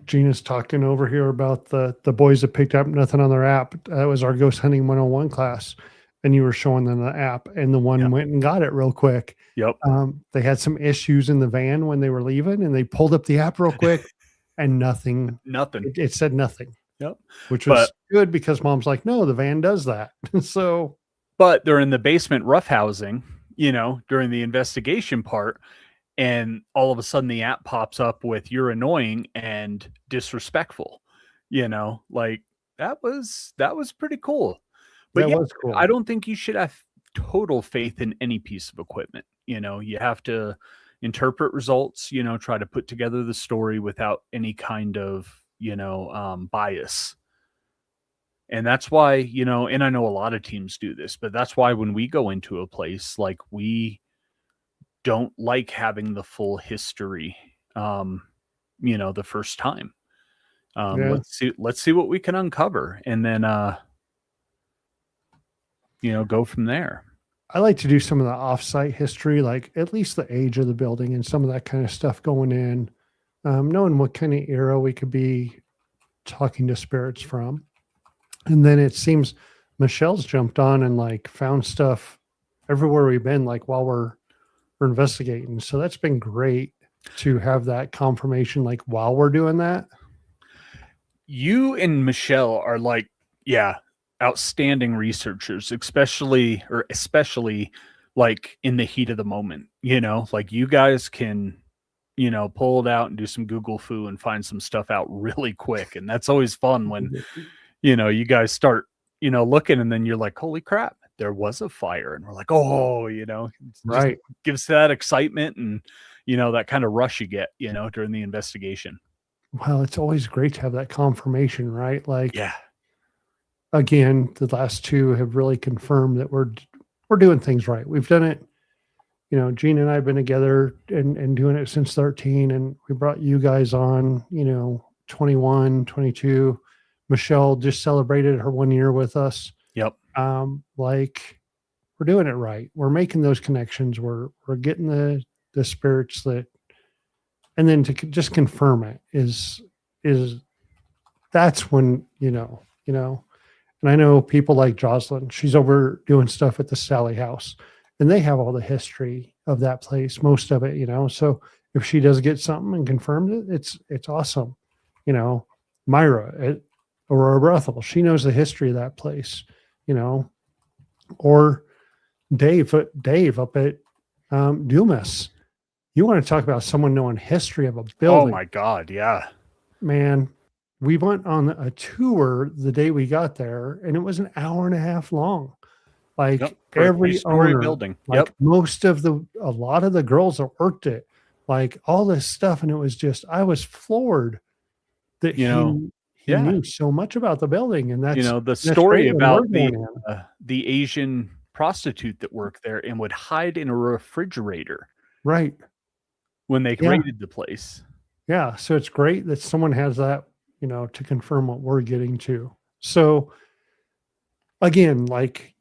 [SPEAKER 2] Gina's talking over here about the boys that picked up nothing on their app. That was our ghost hunting 101 class, and you were showing them the app, and the one
[SPEAKER 1] Yep.
[SPEAKER 2] went and got it real quick.
[SPEAKER 1] Yep.
[SPEAKER 2] They had some issues in the van when they were leaving, and they pulled up the app real quick, and nothing.
[SPEAKER 1] Nothing.
[SPEAKER 2] It said nothing,
[SPEAKER 1] Yep.
[SPEAKER 2] which
[SPEAKER 1] But
[SPEAKER 2] was good because mom's like, no, the van does that. So
[SPEAKER 1] but they're in the basement roughhousing, during the investigation part, and all of a sudden the app pops up with "you're annoying and disrespectful," like that was pretty cool. But
[SPEAKER 2] that
[SPEAKER 1] yeah,
[SPEAKER 2] was
[SPEAKER 1] I
[SPEAKER 2] cool.
[SPEAKER 1] don't think you should have total faith in any piece of equipment. You have to interpret results, try to put together the story without any kind of, bias. And that's why, and I know a lot of teams do this, but that's why when we go into a place, like, we don't like having the full history, the first time.
[SPEAKER 2] Yeah.
[SPEAKER 1] Let's see what we can uncover, and then go from there.
[SPEAKER 2] I like to do some of the offsite history, like at least the age of the building and some of that kind of stuff going in, knowing what kind of era we could be talking to spirits from. And then it seems Michelle's jumped on and like found stuff everywhere we've been, like while we're investigating. So that's been great to have that confirmation, like while we're doing that.
[SPEAKER 1] You and Michelle are like, yeah, outstanding researchers, especially like in the heat of the moment, like you guys can, pull it out and do some Google foo and find some stuff out really quick. And that's always fun when, you guys start, looking, and then you're like, holy crap, there was a fire. And we're like, oh, just
[SPEAKER 2] Right.
[SPEAKER 1] gives that excitement and, that kind of rush you get, during the investigation.
[SPEAKER 2] Well, it's always great to have that confirmation, right? Like,
[SPEAKER 1] Yeah.
[SPEAKER 2] again, the last two have really confirmed that we're doing things right. We've done it. Gene and I have been together and doing it since 13, and we brought you guys on, 21, 22. Michelle just celebrated her 1 year with us.
[SPEAKER 1] Yep.
[SPEAKER 2] Like, we're doing it right. We're making those connections. We're getting the spirits that, and then to just confirm it is that's when, and I know people like Jocelyn, she's over doing stuff at the Sally house, and they have all the history of that place, most of it, so if she does get something and confirms it, it's awesome. Myra at Aurora Brothel, she knows the history of that place, or Dave up at Dumas. You want to talk about someone knowing history of a building?
[SPEAKER 1] Oh my God, yeah.
[SPEAKER 2] Man, we went on a tour the day we got there, and it was an hour and a half long. Like,
[SPEAKER 1] Yep,
[SPEAKER 2] every owner,
[SPEAKER 1] building.
[SPEAKER 2] like
[SPEAKER 1] Yep.
[SPEAKER 2] a lot of the girls that worked it, like all this stuff, and it was just, I was floored that he
[SPEAKER 1] Yeah.
[SPEAKER 2] knew so much about the building, and
[SPEAKER 1] The
[SPEAKER 2] that's
[SPEAKER 1] story
[SPEAKER 2] great when we're
[SPEAKER 1] about
[SPEAKER 2] going in.
[SPEAKER 1] the Asian prostitute that worked there and would hide in a refrigerator
[SPEAKER 2] Right.
[SPEAKER 1] when they
[SPEAKER 2] Yeah.
[SPEAKER 1] raided the place.
[SPEAKER 2] Yeah. So it's great that someone has that, to confirm what we're getting to. So again, like,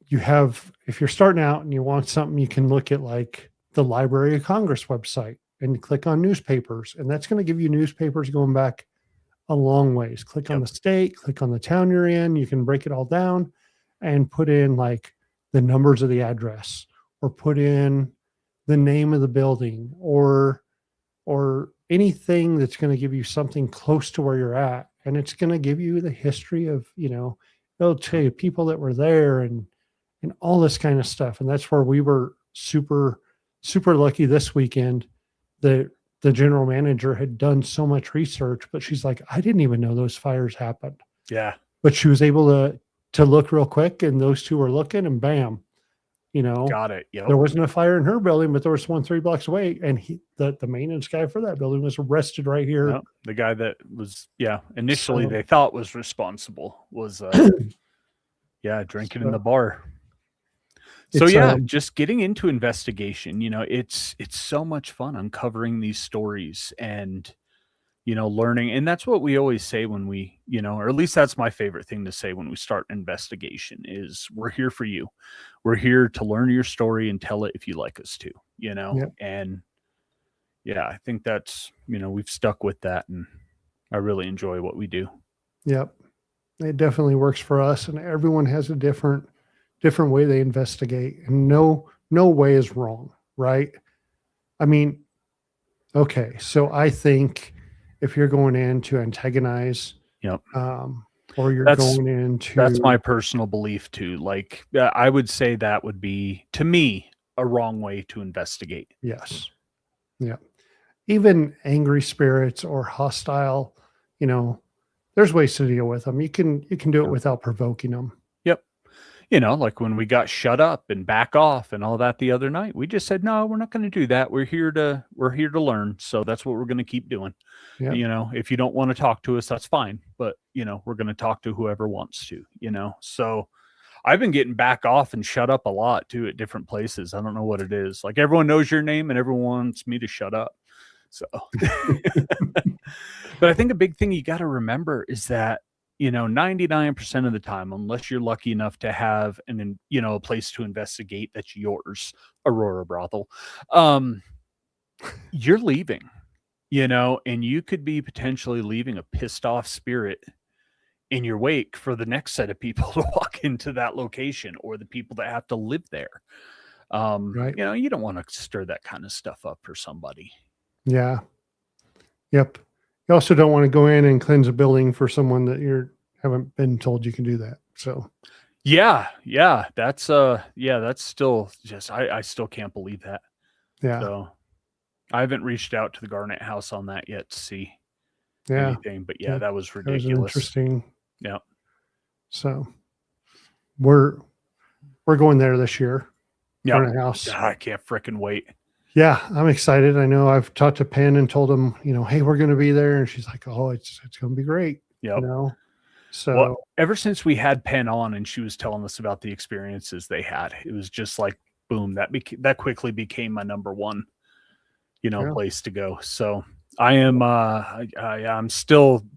[SPEAKER 2] if you're starting out and you want something, you can look at like the Library of Congress website and click on newspapers, and that's going to give you newspapers going back a long ways. Click on
[SPEAKER 1] Yep.
[SPEAKER 2] the state, click on the town you're in. You can break it all down and put in like the numbers of the address, or put in the name of the building, or anything that's going to give you something close to where you're at. And it's going to give you the history of, It'll tell you people that were there and all this kind of stuff. And that's where we were super lucky this weekend that the general manager had done so much research, but she's like, I didn't even know those fires happened.
[SPEAKER 1] Yeah.
[SPEAKER 2] But she was able to look real quick, and those two were looking, and bam,
[SPEAKER 1] Got it. Yep.
[SPEAKER 2] there wasn't a fire in her building, but there was one 3 blocks away, and the maintenance guy for that building was arrested right here.
[SPEAKER 1] Yep. The guy that was, initially they thought was responsible was, drinking in the bar. So just getting into investigation, it's so much fun uncovering these stories and, learning. And that's what we always say when we, or at least that's my favorite thing to say when we start an investigation is we're here for you. We're here to learn your story and tell it if you like us to, and I think that's, we've stuck with that and I really enjoy what we do.
[SPEAKER 2] Yep. It definitely works for us, and everyone has a different way they investigate, and no way is wrong, right? I mean, okay, so I think if you're going in to antagonize,
[SPEAKER 1] Yep.
[SPEAKER 2] Or you're going into,
[SPEAKER 1] that's my personal belief too. Like, I would say that would be, to me, a wrong way to investigate.
[SPEAKER 2] Yes. Yeah. Even angry spirits or hostile, there's ways to deal with them. You can do it without provoking them.
[SPEAKER 1] Yep. Like when we got shut up and back off and all that the other night, we just said, no, we're not going to do that. We're here to learn. So that's what we're going to keep doing. Yep. If you don't want to talk to us, that's fine. But, we're going to talk to whoever wants to, so I've been getting back off and shut up a lot too at different places. I don't know what it is. Like everyone knows your name and everyone wants me to shut up. So, but I think a big thing you got to remember is that, 99% of the time, unless you're lucky enough to have a place to investigate that's yours, Aurora Brothel, you're leaving, and you could be potentially leaving a pissed off spirit in your wake for the next set of people to walk into that location or the people that have to live there.
[SPEAKER 2] Right.
[SPEAKER 1] You don't want to stir that kind of stuff up for somebody.
[SPEAKER 2] Yeah. Yep. You also don't want to go in and cleanse a building for someone that you haven't been told you can do that. So
[SPEAKER 1] yeah, that's still just, I still can't believe that.
[SPEAKER 2] Yeah.
[SPEAKER 1] So I haven't reached out to the Garnet House on that yet to see anything, but that was ridiculous.
[SPEAKER 2] That was interesting.
[SPEAKER 1] Yeah.
[SPEAKER 2] So we're going there this year.
[SPEAKER 1] Yeah.
[SPEAKER 2] Garnet House.
[SPEAKER 1] God, I can't fricking wait.
[SPEAKER 2] Yeah, I'm excited. I know I've talked to Penn and told him, hey, we're going to be there. And she's like, oh, it's going to be great.
[SPEAKER 1] Yeah.
[SPEAKER 2] So
[SPEAKER 1] ever since we had Penn on and she was telling us about the experiences they had, it was just like, boom, that quickly became my number one, place to go. So I am, I'm still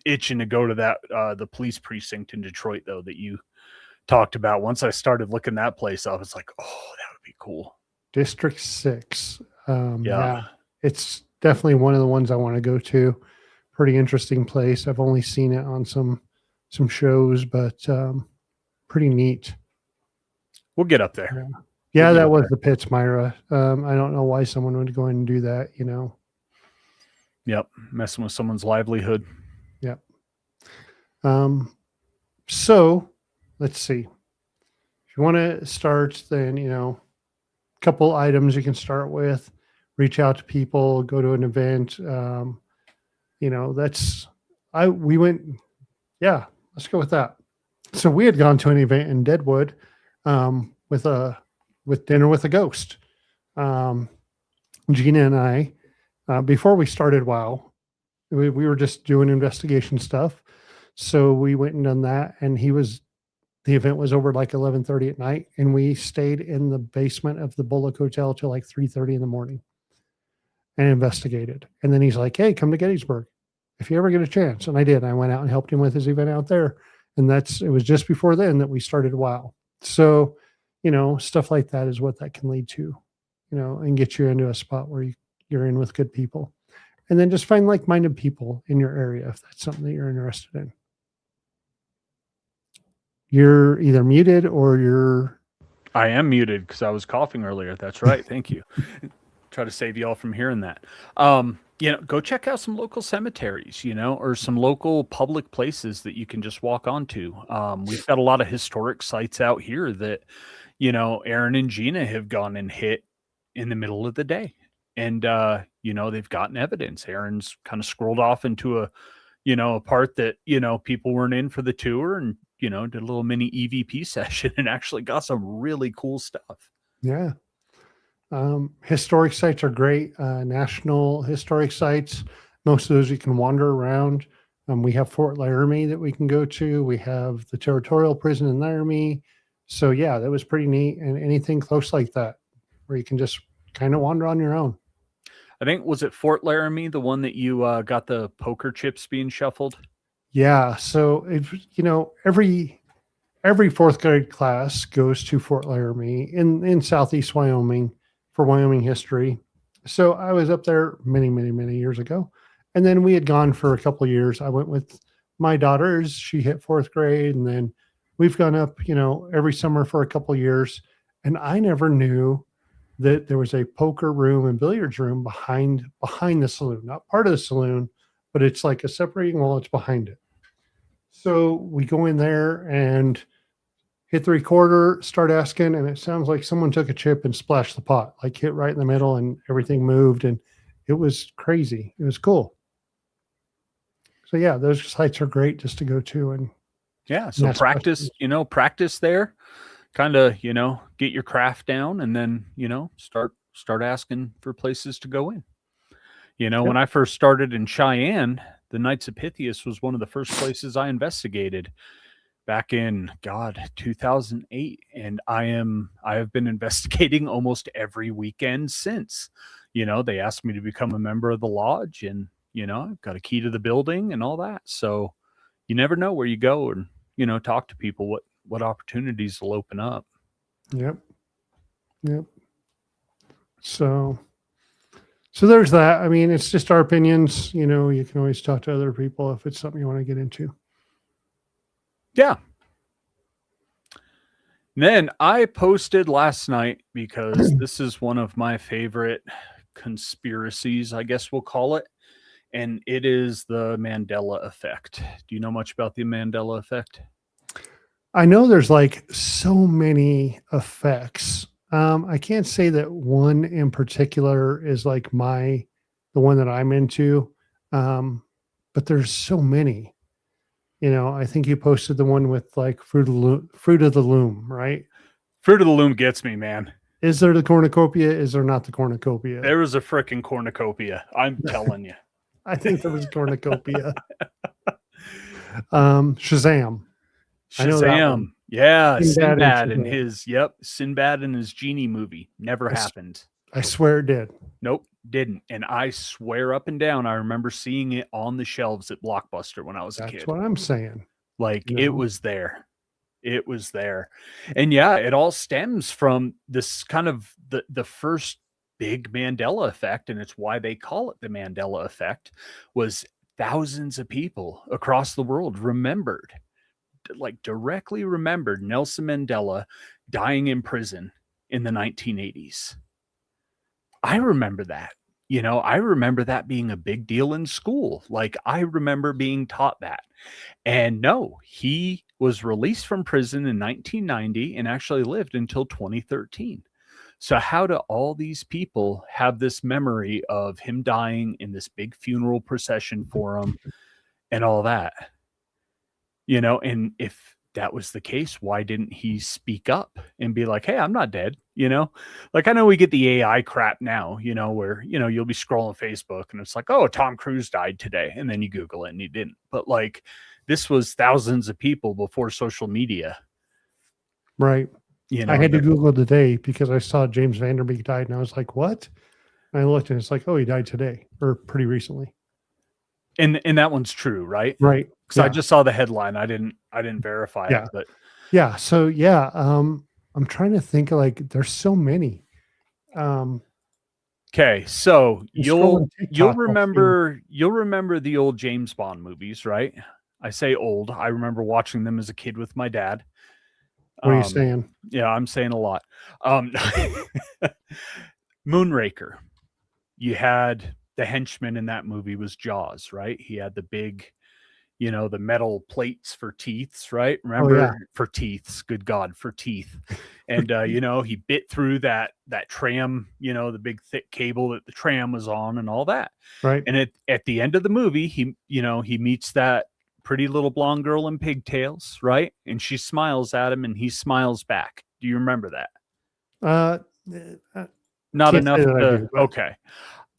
[SPEAKER 1] itching to go to that, the police precinct in Detroit though, that you talked about. Once I started looking that place up, it's like, oh, that would be cool.
[SPEAKER 2] District 6. Yeah, it's definitely one of the ones I want to go to. Pretty interesting place. I've only seen it on some shows, but pretty neat.
[SPEAKER 1] We'll get up there.
[SPEAKER 2] Yeah, that was the pits, Myra. I don't know why someone would go in and do that,
[SPEAKER 1] Yep, messing with someone's livelihood.
[SPEAKER 2] Yep. So let's see. If you want to start, then couple items you can start with, reach out to people, go to an event. We went, let's go with that. So we had gone to an event in Deadwood, with dinner with a ghost. Gina and I, before we started WOW, we were just doing investigation stuff. So we went and done that, and the event was over like 11:30 at night, and we stayed in the basement of the Bullock Hotel till like 3:30 in the morning and investigated. And then he's like, hey, come to Gettysburg if you ever get a chance. And I did. I went out and helped him with his event out there. And it was just before then that we started WOW. So, stuff like that is what that can lead to, and get you into a spot where you're in with good people. And then just find like-minded people in your area if that's something that you're interested in. You're either muted or
[SPEAKER 1] I am muted because I was coughing earlier. That's right. Thank you. Try to save you all from hearing that. Go check out some local cemeteries, or some local public places that you can just walk onto. We've got a lot of historic sites out here that, Aaron and Gina have gone and hit in the middle of the day. And, they've gotten evidence. Aaron's kind of scrolled off into a part that, people weren't in for the tour and, did a little mini EVP session and actually got some really cool stuff.
[SPEAKER 2] Yeah. Historic sites are great. National historic sites, most of those you can wander around. We have Fort Laramie that we can go to. We have the territorial prison in Laramie. So yeah, that was pretty neat. And anything close like that, where you can just kind of wander on your own.
[SPEAKER 1] I think, was it Fort Laramie, the one that you got the poker chips being shuffled?
[SPEAKER 2] Yeah. So every fourth grade class goes to Fort Laramie in Southeast Wyoming for Wyoming history. So I was up there many, many, many years ago. And then we had gone for a couple of years. I went with my daughters. She hit fourth grade. And then we've gone up, every summer for a couple of years. And I never knew that there was a poker room and billiards room behind the saloon, not part of the saloon, but it's like a separating wall. It's behind it. So we go in there and hit the recorder, start asking, and it sounds like someone took a chip and splashed the pot, like hit right in the middle, and everything moved, and it was crazy. It was cool. So yeah, those sites are great just to go to. And
[SPEAKER 1] yeah, so practice there, kind of, get your craft down, and then, start asking for places to go in.
[SPEAKER 2] Yep.
[SPEAKER 1] When I first started in Cheyenne, the Knights of Pythias was one of the first places I investigated back in 2008, and I have been investigating almost every weekend since. They asked me to become a member of the lodge, and I've got a key to the building and all that. So you never know where you go and talk to people, what opportunities will open up.
[SPEAKER 2] Yep. So there's that. I mean, it's just our opinions. You can always talk to other people if it's something you want to get into.
[SPEAKER 1] Yeah. Then I posted last night, because this is one of my favorite conspiracies, I guess we'll call it. And it is the Mandela effect. Do you know much about the Mandela effect?
[SPEAKER 2] I know there's like so many effects. I can't say that one in particular is like the one that I'm into. But there's so many. I think you posted the one with like Fruit of the Loom, right?
[SPEAKER 1] Fruit of the Loom gets me, man.
[SPEAKER 2] Is there the cornucopia? Is there not the cornucopia?
[SPEAKER 1] There was a freaking cornucopia. I'm telling you.
[SPEAKER 2] I think there was a cornucopia. Shazam.
[SPEAKER 1] Shazam. Yeah, Sinbad and his Genie movie. Never happened.
[SPEAKER 2] I swear it did.
[SPEAKER 1] Nope, didn't. And I swear up and down, I remember seeing it on the shelves at Blockbuster when I was a kid.
[SPEAKER 2] That's what I'm saying.
[SPEAKER 1] Like, it was there. It was there. And yeah, it all stems from this kind of the first big Mandela effect, and it's why they call it the Mandela effect, was thousands of people across the world directly remembered Nelson Mandela dying in prison in the 1980s. I remember that. I remember that being a big deal in school. Like, I remember being taught that. And no, he was released from prison in 1990 and actually lived until 2013. So how do all these people have this memory of him dying in this big funeral procession for him and all that? And if that was the case, why didn't he speak up and be like, hey, I'm not dead? Like, I know we get the AI crap now, where, you'll be scrolling Facebook and it's like, oh, Tom Cruise died today. And then you Google it and he didn't. But like, this was thousands of people before social media.
[SPEAKER 2] Right. I had to Google today because I saw James Vanderbeek died and I was like, what? And I looked and it's like, oh, he died today or pretty recently.
[SPEAKER 1] And that one's true, right?
[SPEAKER 2] Right.
[SPEAKER 1] Because I just saw the headline. I didn't verify it. But
[SPEAKER 2] yeah. So yeah, I'm trying to think like there's so many.
[SPEAKER 1] Okay, so you'll remember the old James Bond movies, right? I say old. I remember watching them as a kid with my dad.
[SPEAKER 2] What are you saying?
[SPEAKER 1] Yeah, I'm saying a lot. Moonraker. You had the henchman in that movie was Jaws, right? He had the big, the metal plates for teeths, right?
[SPEAKER 2] Oh yeah.
[SPEAKER 1] Remember, for teeths, good God, for teeth. And he bit through that tram, the big thick cable that the tram was on and all that.
[SPEAKER 2] Right.
[SPEAKER 1] And at the end of the movie, he meets that pretty little blonde girl in pigtails, right? And she smiles at him and he smiles back. Do you remember that?
[SPEAKER 2] Uh,
[SPEAKER 1] Not
[SPEAKER 2] can't
[SPEAKER 1] enough
[SPEAKER 2] say that I
[SPEAKER 1] to
[SPEAKER 2] do, but
[SPEAKER 1] okay.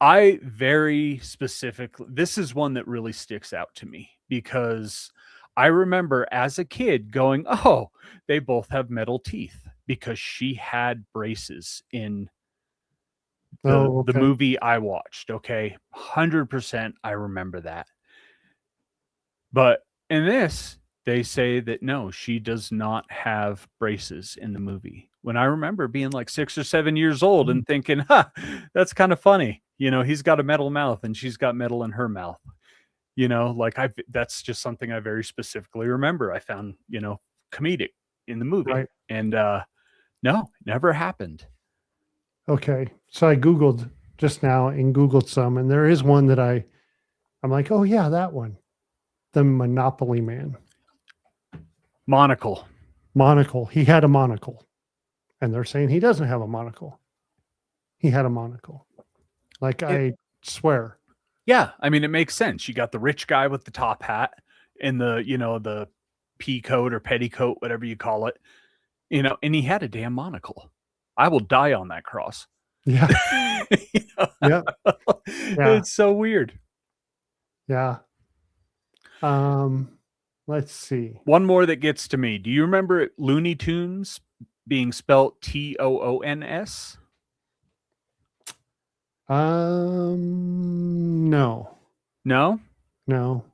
[SPEAKER 1] I very specifically, this is one that really sticks out to me because I remember as a kid going, "Oh, they both have metal teeth," because she had braces in
[SPEAKER 2] oh,
[SPEAKER 1] the
[SPEAKER 2] okay.
[SPEAKER 1] movie I watched, okay? 100% I remember that. But in this, they say that no, she does not have braces in the movie. When I remember being like 6 or 7 years old
[SPEAKER 2] Mm,
[SPEAKER 1] and thinking, "Huh, that's kind of funny." He's got a metal mouth and she's got metal in her mouth. Like that's just something I very specifically remember. I found, comedic in the movie.
[SPEAKER 2] right.
[SPEAKER 1] And no, it never happened.
[SPEAKER 2] Okay. So I Googled just now and Googled some, and there is one that I'm like, oh yeah, that one. The Monopoly Man.
[SPEAKER 1] Monocle.
[SPEAKER 2] Monocle. He had a monocle. And they're saying he doesn't have a monocle. He had a monocle. Like
[SPEAKER 1] It,
[SPEAKER 2] I swear.
[SPEAKER 1] yeah, I mean it makes sense. You got the rich guy with the top hat and the pea coat or petticoat, whatever you call it. And he had a damn monocle. I will die on that cross.
[SPEAKER 2] Yeah. Yeah. Yeah.
[SPEAKER 1] It's so weird.
[SPEAKER 2] Yeah. Let's see.
[SPEAKER 1] One more that gets to me. Do you remember Looney Tunes being spelt Toons?
[SPEAKER 2] No.
[SPEAKER 1] No?
[SPEAKER 2] No.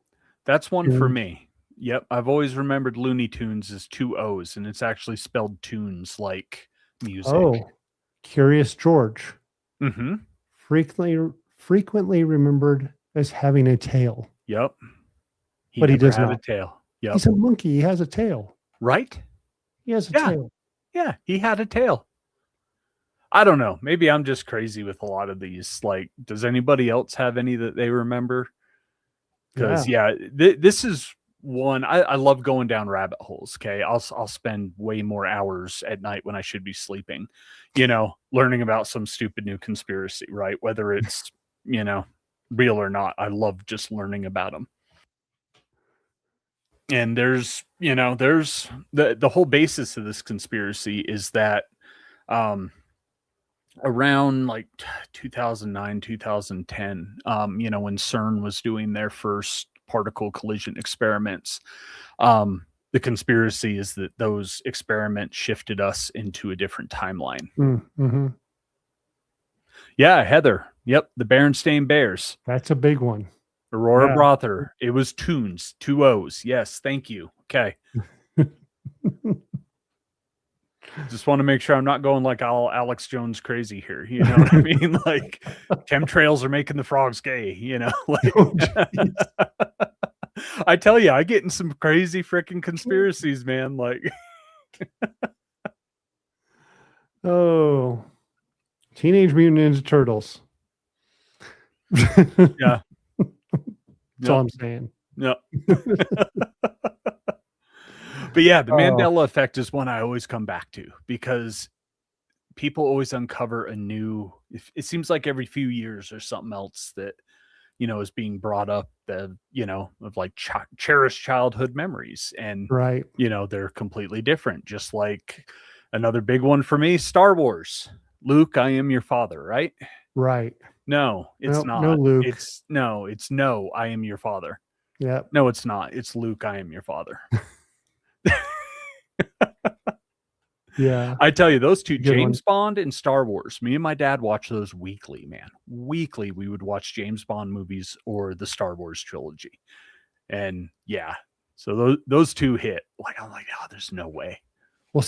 [SPEAKER 1] That's one for
[SPEAKER 2] Mm.
[SPEAKER 1] me. Yep, I've always remembered Looney Tunes as 2 O's, and it's actually spelled tunes like music.
[SPEAKER 2] Oh, Curious George.
[SPEAKER 1] Mhm.
[SPEAKER 2] Frequently remembered as having a tail.
[SPEAKER 1] Yep.
[SPEAKER 2] But he
[SPEAKER 1] never
[SPEAKER 2] does
[SPEAKER 1] had a
[SPEAKER 2] not.
[SPEAKER 1] tail. Yep.
[SPEAKER 2] He's a monkey. He has a tail.
[SPEAKER 1] Right?
[SPEAKER 2] He has a
[SPEAKER 1] Yeah.
[SPEAKER 2] tail.
[SPEAKER 1] Yeah, he had a tail. I don't know. Maybe I'm just crazy with a lot of these. Like, does anybody else have any that they remember? Because
[SPEAKER 2] Yeah.
[SPEAKER 1] this is one I love going down rabbit holes. Okay, I'll spend way more hours at night when I should be sleeping, learning about some stupid new conspiracy. Right, whether it's real or not. I love just learning about them. And there's the whole basis of this conspiracy is that around like 2009 2010, when CERN was doing their first particle collision experiments, the conspiracy is that those experiments shifted us into a different timeline.
[SPEAKER 2] Mm-hmm.
[SPEAKER 1] Yeah, Heather. Yep, the Berenstain Bears.
[SPEAKER 2] That's a big one.
[SPEAKER 1] Aurora
[SPEAKER 2] Yeah.
[SPEAKER 1] Brother. It was Tunes, 2 O's. Yes, thank you. Okay. Just want to make sure I'm not going like all Alex Jones crazy here. You know what I mean? Like chemtrails are making the frogs gay, like
[SPEAKER 2] Oh,
[SPEAKER 1] I tell you, I get in some crazy freaking conspiracies, man. Like
[SPEAKER 2] oh, Teenage Mutant Ninja Turtles.
[SPEAKER 1] yeah.
[SPEAKER 2] That's all I'm saying.
[SPEAKER 1] No. But yeah, the Mandela effect is one I always come back to because people always uncover a new. It seems like every few years there's something else that is being brought up that of like cherished childhood memories, and
[SPEAKER 2] Right.
[SPEAKER 1] they're completely different. Just like another big one for me, Star Wars. Luke, I am your father, right?
[SPEAKER 2] Right.
[SPEAKER 1] No, it's not.
[SPEAKER 2] No, Luke.
[SPEAKER 1] It's no, I am your father.
[SPEAKER 2] Yeah.
[SPEAKER 1] No, it's not. It's Luke, I am your father.
[SPEAKER 2] Yeah.
[SPEAKER 1] I tell you, those two,
[SPEAKER 2] Good
[SPEAKER 1] James
[SPEAKER 2] one.
[SPEAKER 1] Bond and Star Wars, me and my dad watch those weekly, man. Weekly, we would watch James Bond movies or the Star Wars trilogy. And yeah, so those two hit. Like, I'm like, oh, there's no way.
[SPEAKER 2] Well,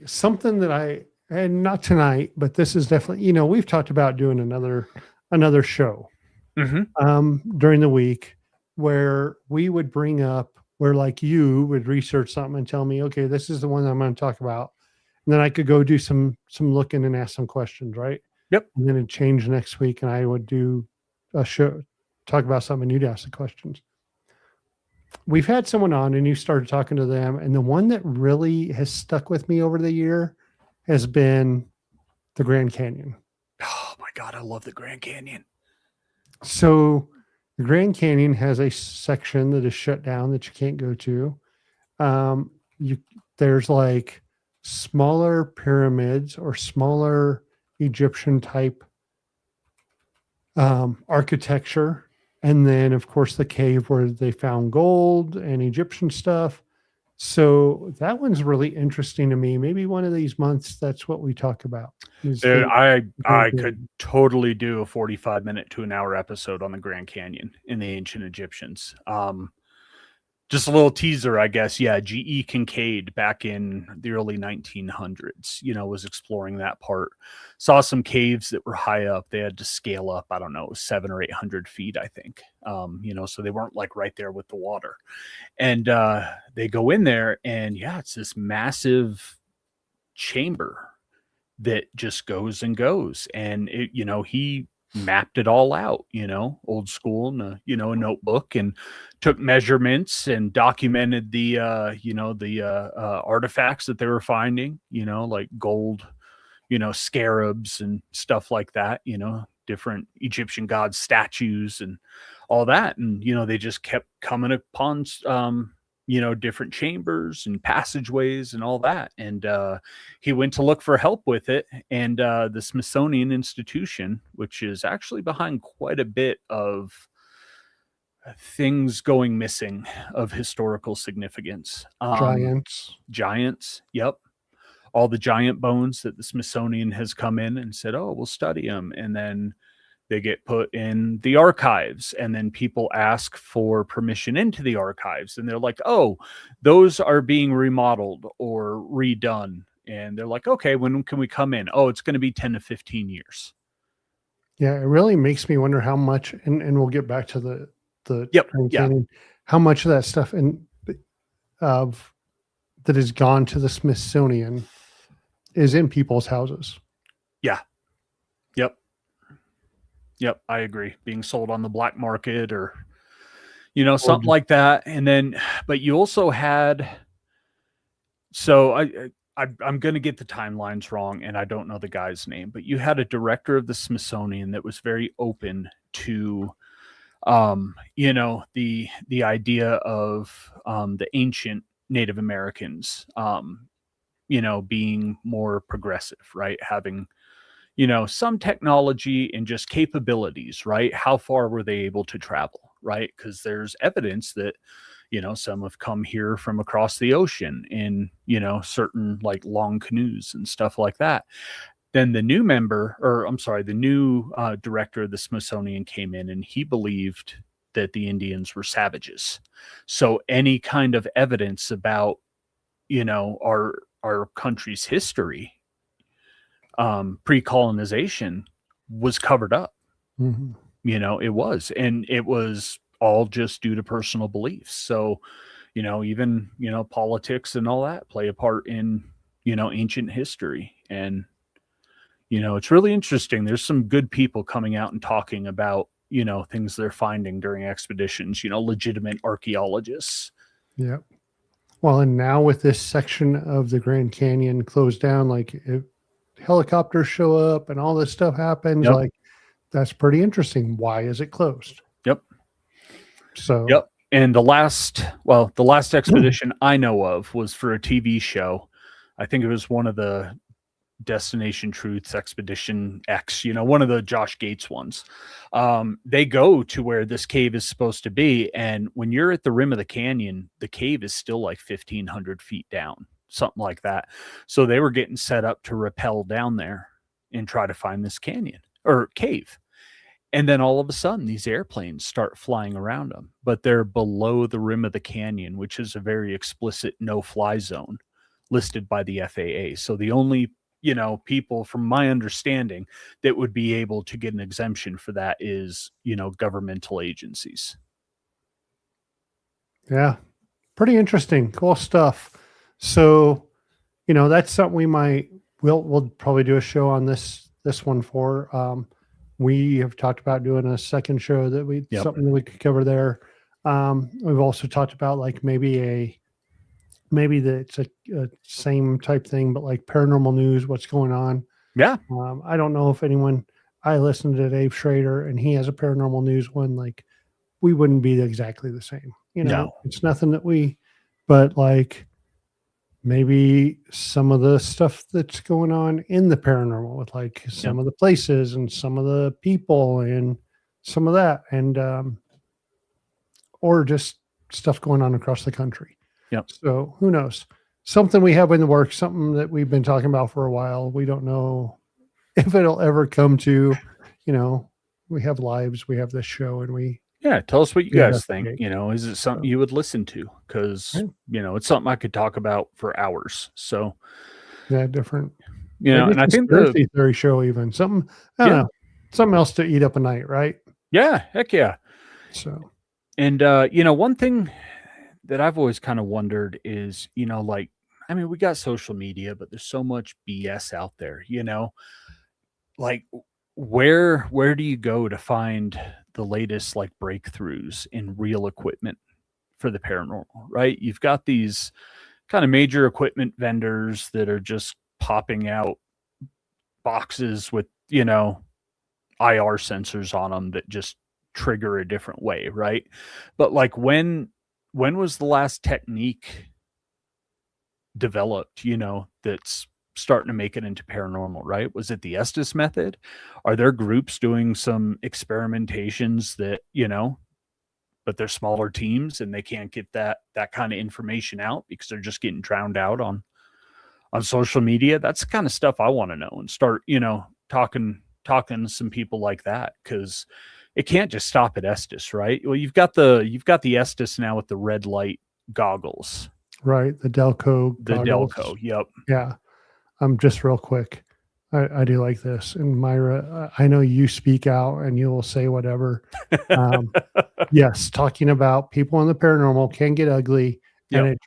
[SPEAKER 2] something that and not tonight, but this is definitely, we've talked about doing another show during the week where we would bring up where like you would research something and tell me, okay, this is the one I'm going to talk about. And then I could go do some looking and ask some questions, right?
[SPEAKER 1] Yep.
[SPEAKER 2] And then it'd change next week and I would do a show, talk about something, and you'd ask the questions. We've had someone on, and you started talking to them, and the one that really has stuck with me over the year has been the Grand Canyon.
[SPEAKER 1] Oh my God, I love the Grand Canyon.
[SPEAKER 2] So the Grand Canyon has a section that is shut down that you can't go to. You there's like smaller pyramids or smaller Egyptian type architecture, and then of course the cave where they found gold and Egyptian stuff. So that one's really interesting to me. Maybe one of these months, that's what we talk about.
[SPEAKER 1] Dude, I could totally do a 45-minute to an hour episode on the Grand Canyon in the ancient Egyptians. Just a little teaser, I guess. Yeah, G.E. Kincaid back in the early 1900s, was exploring that part. Saw some caves that were high up. They had to scale up, I don't know, 700 or 800 feet, I think. So they weren't like right there with the water. And they go in there, and yeah, it's this massive chamber that just goes and goes. And he mapped it all out, old school, in a notebook, and took measurements and documented the artifacts that they were finding, like gold, scarabs and stuff like that, different Egyptian god statues and all that. And, they just kept coming upon, different chambers and passageways and all that. And he went to look for help with it. And the Smithsonian Institution, which is actually behind quite a bit of things going missing of historical significance. Giants. Yep. All the giant bones that the Smithsonian has come in and said, oh, we'll study them. And then they get put in the archives, and then people ask for permission into the archives. And they're like, oh, those are being remodeled or redone. And they're like, okay, when can we come in? Oh, it's going to be 10 to 15 years.
[SPEAKER 2] Yeah, it really makes me wonder how much, and we'll get back to the
[SPEAKER 1] Grand
[SPEAKER 2] Canyon, how much of that stuff that has gone to the Smithsonian is in people's houses.
[SPEAKER 1] Yeah. Yep, I agree. Being sold on the black market or, something like that. And then, but you also had, so I'm going to get the timelines wrong, and I don't know the guy's name, but you had a director of the Smithsonian that was very open to, the idea of the ancient Native Americans, being more progressive, right? Having, some technology and just capabilities, right? How far were they able to travel, right? Because there's evidence that, some have come here from across the ocean in, certain like long canoes and stuff like that. Then the new director of the Smithsonian came in, and he believed that the Indians were savages. So any kind of evidence about, our country's history, pre-colonization, was covered up.
[SPEAKER 2] Mm-hmm.
[SPEAKER 1] It was all just due to personal beliefs. So, even, politics and all that play a part in, ancient history. And, it's really interesting. There's some good people coming out and talking about, things they're finding during expeditions, legitimate archaeologists.
[SPEAKER 2] Yeah. Well, and now with this section of the Grand Canyon closed down, like if helicopters show up and all this stuff happens, like that's pretty interesting. Why is it closed?
[SPEAKER 1] Yep.
[SPEAKER 2] So,
[SPEAKER 1] And the last expedition I know of was for a TV show. I think it was one of the Destination Truths, Expedition X, one of the Josh Gates ones. They go to where this cave is supposed to be. And when you're at the rim of the canyon, the cave is still like 1,500 feet down, something like that. So they were getting set up to rappel down there and try to find this canyon or cave. And then all of a sudden, these airplanes start flying around them, but they're below the rim of the canyon, which is a very explicit no-fly zone listed by the FAA. So the only, people, from my understanding, that would be able to get an exemption for that is, governmental agencies.
[SPEAKER 2] Yeah, pretty interesting, cool stuff. So, that's something we'll probably do a show on this one for. We have talked about doing a second show
[SPEAKER 1] Yep.
[SPEAKER 2] something that we could cover there. We've also talked about like maybe it's a same type thing, but like paranormal news, what's going on.
[SPEAKER 1] Yeah.
[SPEAKER 2] I don't know if I listened to Dave Schrader and he has a paranormal news one. Like we wouldn't be exactly the same,
[SPEAKER 1] No.
[SPEAKER 2] it's nothing but like maybe some of the stuff that's going on in the paranormal with like some of the places and some of the people and some of that. And, or just stuff going on across the country.
[SPEAKER 1] Yep.
[SPEAKER 2] So who knows? Something we have in the works, something that we've been talking about for a while. We don't know if it'll ever come to, we have lives, we have this show, and
[SPEAKER 1] Yeah, tell us what you guys think.
[SPEAKER 2] investigate.
[SPEAKER 1] Is it something you would listen to? Because it's something I could talk about for hours. So
[SPEAKER 2] Yeah, different.
[SPEAKER 1] and I think
[SPEAKER 2] conspiracy theory show, even something, I don't know, something else to eat up a night, right?
[SPEAKER 1] Yeah, heck yeah.
[SPEAKER 2] So,
[SPEAKER 1] and one thing that I've always kind of wondered is, like, I mean, we got social media, but there's so much BS out there, like where do you go to find the latest like breakthroughs in real equipment for the paranormal, right? You've got these kind of major equipment vendors that are just popping out boxes with, IR sensors on them that just trigger a different way, right? But like when was the last technique developed, that's starting to make it into paranormal, right? Was it the Estes method? Are there groups doing some experimentations that, but they're smaller teams and they can't get that kind of information out because they're just getting drowned out on social media? That's the kind of stuff I want to know and start, talking to some people like that, because it can't just stop at Estes, right? Well, you've got the Estes now with the red light goggles.
[SPEAKER 2] right. The Delco goggles.
[SPEAKER 1] Delco. Yep.
[SPEAKER 2] Yeah. Just real quick. I do like this. And Myra, I know you speak out and you will say whatever. Yes. Talking about people in the paranormal can get ugly and it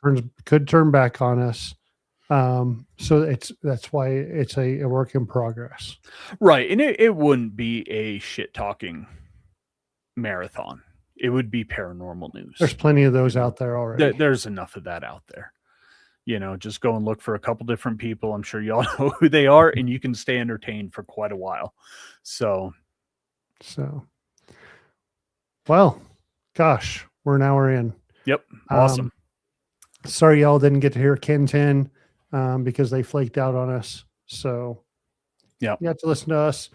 [SPEAKER 2] could turn back on us. So that's why it's a work in progress.
[SPEAKER 1] Right. And it wouldn't be a shit talking marathon. It would be paranormal news.
[SPEAKER 2] There's plenty of those out there already.
[SPEAKER 1] There's enough of that out there. Just go and look for a couple different people. I'm sure y'all know who they are, and you can stay entertained for quite a while. So,
[SPEAKER 2] well, gosh, we're an hour in.
[SPEAKER 1] Yep. Awesome.
[SPEAKER 2] Sorry, y'all didn't get to hear KenTenn because they flaked out on us. So,
[SPEAKER 1] yeah,
[SPEAKER 2] you have to listen to us.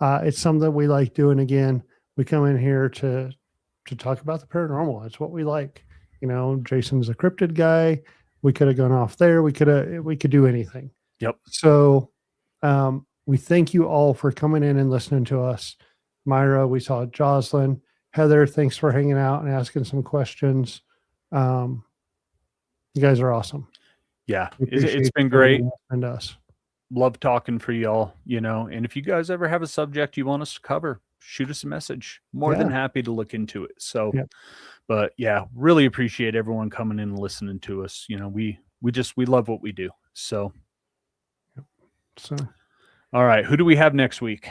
[SPEAKER 2] It's something that we like doing. Again, we come in here to talk about the paranormal. That's what we like. Jason's a cryptid guy. We could have gone off there. We could do anything.
[SPEAKER 1] Yep.
[SPEAKER 2] So we thank you all for coming in and listening to us. Myra, we saw Jocelyn. Heather, thanks for hanging out and asking some questions. You guys are awesome.
[SPEAKER 1] Yeah, it's been great.
[SPEAKER 2] And us.
[SPEAKER 1] Love talking for y'all, and if you guys ever have a subject you want us to cover, shoot us a message. More than happy to look into it. So, but yeah, really appreciate everyone coming in and listening to us. We love what we do. So, all right, who do we have next week?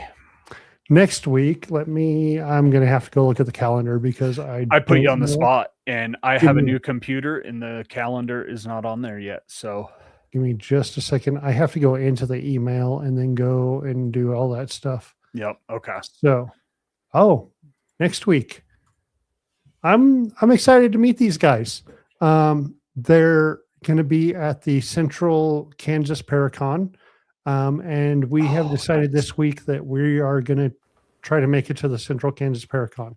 [SPEAKER 2] Next week, I'm going to have to go look at the calendar because I
[SPEAKER 1] put you on the spot and I have a new computer and the calendar is not on there yet. So
[SPEAKER 2] give me just a second. I have to go into the email and then go and do all that stuff.
[SPEAKER 1] Yep. Okay.
[SPEAKER 2] So, next week. I'm excited to meet these guys. They're going to be at the Central Kansas Paracon. And we have decided this week that we are going to try to make it to the Central Kansas Paracon.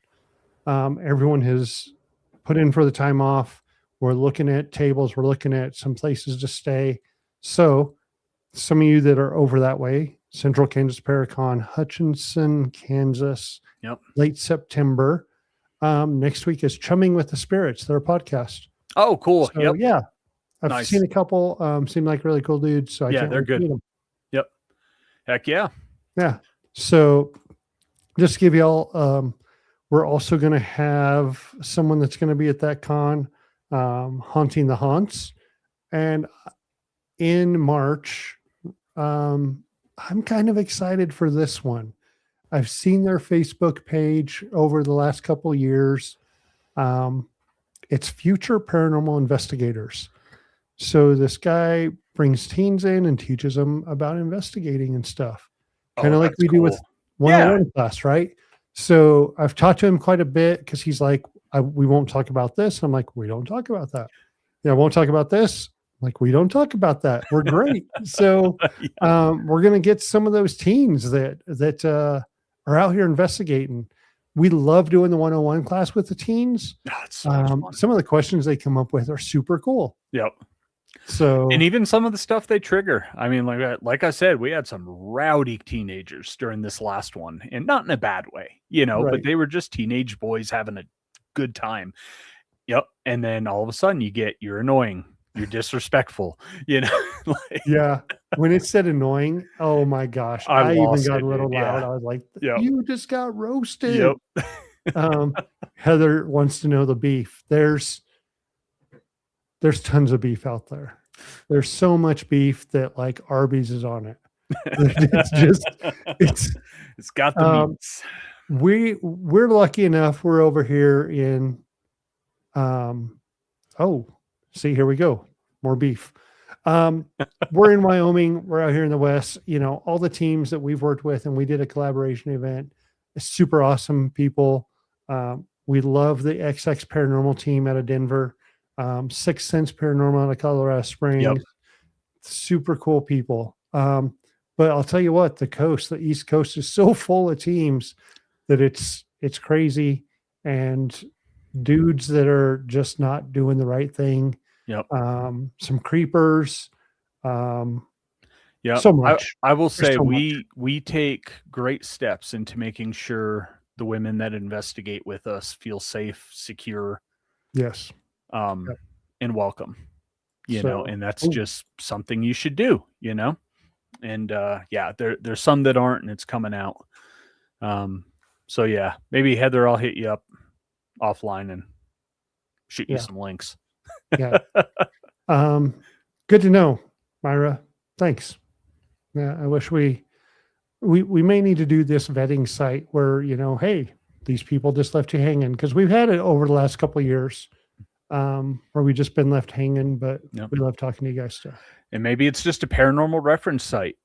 [SPEAKER 2] Everyone has put in for the time off. We're looking at tables. We're looking at some places to stay. So some of you that are over that way, Central Kansas Paracon, Hutchinson, Kansas, late September. Next week is Chumming with the Spirits, their podcast.
[SPEAKER 1] Oh, cool.
[SPEAKER 2] So, yeah. I've seen a couple, seem like really cool dudes. So I can't
[SPEAKER 1] they're good.
[SPEAKER 2] them.
[SPEAKER 1] Yep. Heck yeah.
[SPEAKER 2] Yeah. So just to give y'all, we're also going to have someone that's going to be at that con, Haunting the Haunts. And in March, I'm kind of excited for this one. I've seen their Facebook page over the last couple of years. Um, it's Future Paranormal Investigators. So this guy brings teens in and teaches them about investigating and stuff, kind
[SPEAKER 1] Oh,
[SPEAKER 2] of like
[SPEAKER 1] that's
[SPEAKER 2] we do with
[SPEAKER 1] cool. Yeah.
[SPEAKER 2] 101 class, right? So I've talked to him quite a bit because he's like, we won't talk about this. I'm like, we don't talk about that. Yeah, I won't talk about this. I'm like, we don't talk about that. We're great. So
[SPEAKER 1] Yeah.
[SPEAKER 2] we're gonna get some of those teens that are out here investigating. We love doing the 101 class with the teens.
[SPEAKER 1] Oh, it's so much fun.
[SPEAKER 2] Some of the questions they come up with are super cool.
[SPEAKER 1] Yep.
[SPEAKER 2] So
[SPEAKER 1] And even some of the stuff they trigger. I mean, like I said, we had some rowdy teenagers during this last one, and not in a bad way, but
[SPEAKER 2] right.
[SPEAKER 1] they were just teenage boys having a good time. Yep. And then all of a sudden you get, you're annoying, you're disrespectful, like,
[SPEAKER 2] Yeah. When it said annoying, oh my gosh.
[SPEAKER 1] I
[SPEAKER 2] I even
[SPEAKER 1] lost
[SPEAKER 2] got
[SPEAKER 1] it,
[SPEAKER 2] a little
[SPEAKER 1] dude.
[SPEAKER 2] loud.
[SPEAKER 1] Yeah.
[SPEAKER 2] I was like,
[SPEAKER 1] Yep.
[SPEAKER 2] you just got roasted.
[SPEAKER 1] Yep.
[SPEAKER 2] Heather wants to know the beef. There's tons of beef out there. There's so much beef that like Arby's is on it. It's just
[SPEAKER 1] it's got the meats.
[SPEAKER 2] We're lucky enough. We're over here in see, here we go. More beef. We're in Wyoming. We're out here in the West. All the teams that we've worked with, and we did a collaboration event. Super awesome people. We love the XX Paranormal team out of Denver. Sixth Sense Paranormal out of Colorado Springs.
[SPEAKER 1] Yep.
[SPEAKER 2] Super cool people. But I'll tell you what, the East Coast is so full of teams that it's crazy, and dudes that are just not doing the right thing.
[SPEAKER 1] Yep.
[SPEAKER 2] Some creepers.
[SPEAKER 1] Yeah.
[SPEAKER 2] So much.
[SPEAKER 1] I will say
[SPEAKER 2] so
[SPEAKER 1] we take great steps into making sure the women that investigate with us feel safe, secure,
[SPEAKER 2] Yes.
[SPEAKER 1] and welcome. And that's
[SPEAKER 2] Ooh.
[SPEAKER 1] just something you should do, And there's some that aren't, and it's coming out. So yeah, maybe Heather, I'll hit you up offline and shoot you some links.
[SPEAKER 2] Yeah. Good to know, Myra. Thanks. Yeah, I wish we may need to do this vetting site where, hey, these people just left you hanging, because we've had it over the last couple of years where we just been left hanging, but we love talking to you guys too.
[SPEAKER 1] And maybe it's just a paranormal reference site,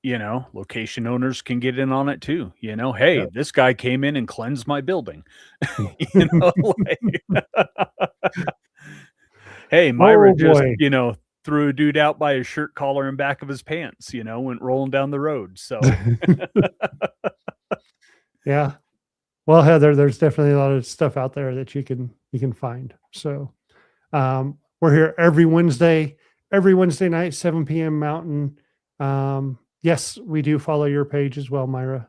[SPEAKER 1] location owners can get in on it too. Hey, this guy came in and cleansed my building. Hey, Myra just, threw a dude out by his shirt collar and back of his pants, went rolling down the road. So
[SPEAKER 2] yeah. Well, Heather, there's definitely a lot of stuff out there that you can find. So we're here every Wednesday night, 7 p.m. Mountain. Yes, we do follow your page as well, Myra.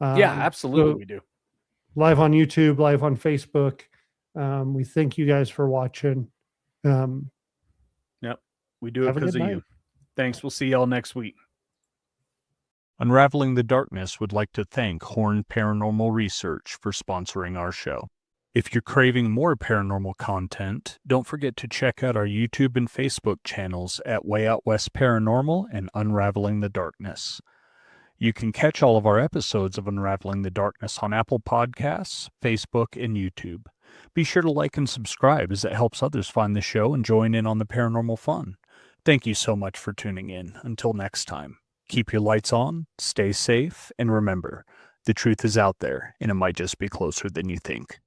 [SPEAKER 1] Yeah, absolutely.
[SPEAKER 2] So
[SPEAKER 1] we do.
[SPEAKER 2] Live on YouTube, live on Facebook. We thank you guys for watching.
[SPEAKER 1] Yep. We do it because of you. Thanks. We'll see y'all next week. Unraveling the Darkness would like to thank Horn Paranormal Research for sponsoring our show. If you're craving more paranormal content, don't forget to check out our YouTube and Facebook channels at Way Out West Paranormal and Unraveling the Darkness. You can catch all of our episodes of Unraveling the Darkness on Apple Podcasts, Facebook, and YouTube. Be sure to like and subscribe, as it helps others find the show and join in on the paranormal fun. Thank you so much for tuning in. Until next time, keep your lights on, stay safe, and remember, the truth is out there, and it might just be closer than you think.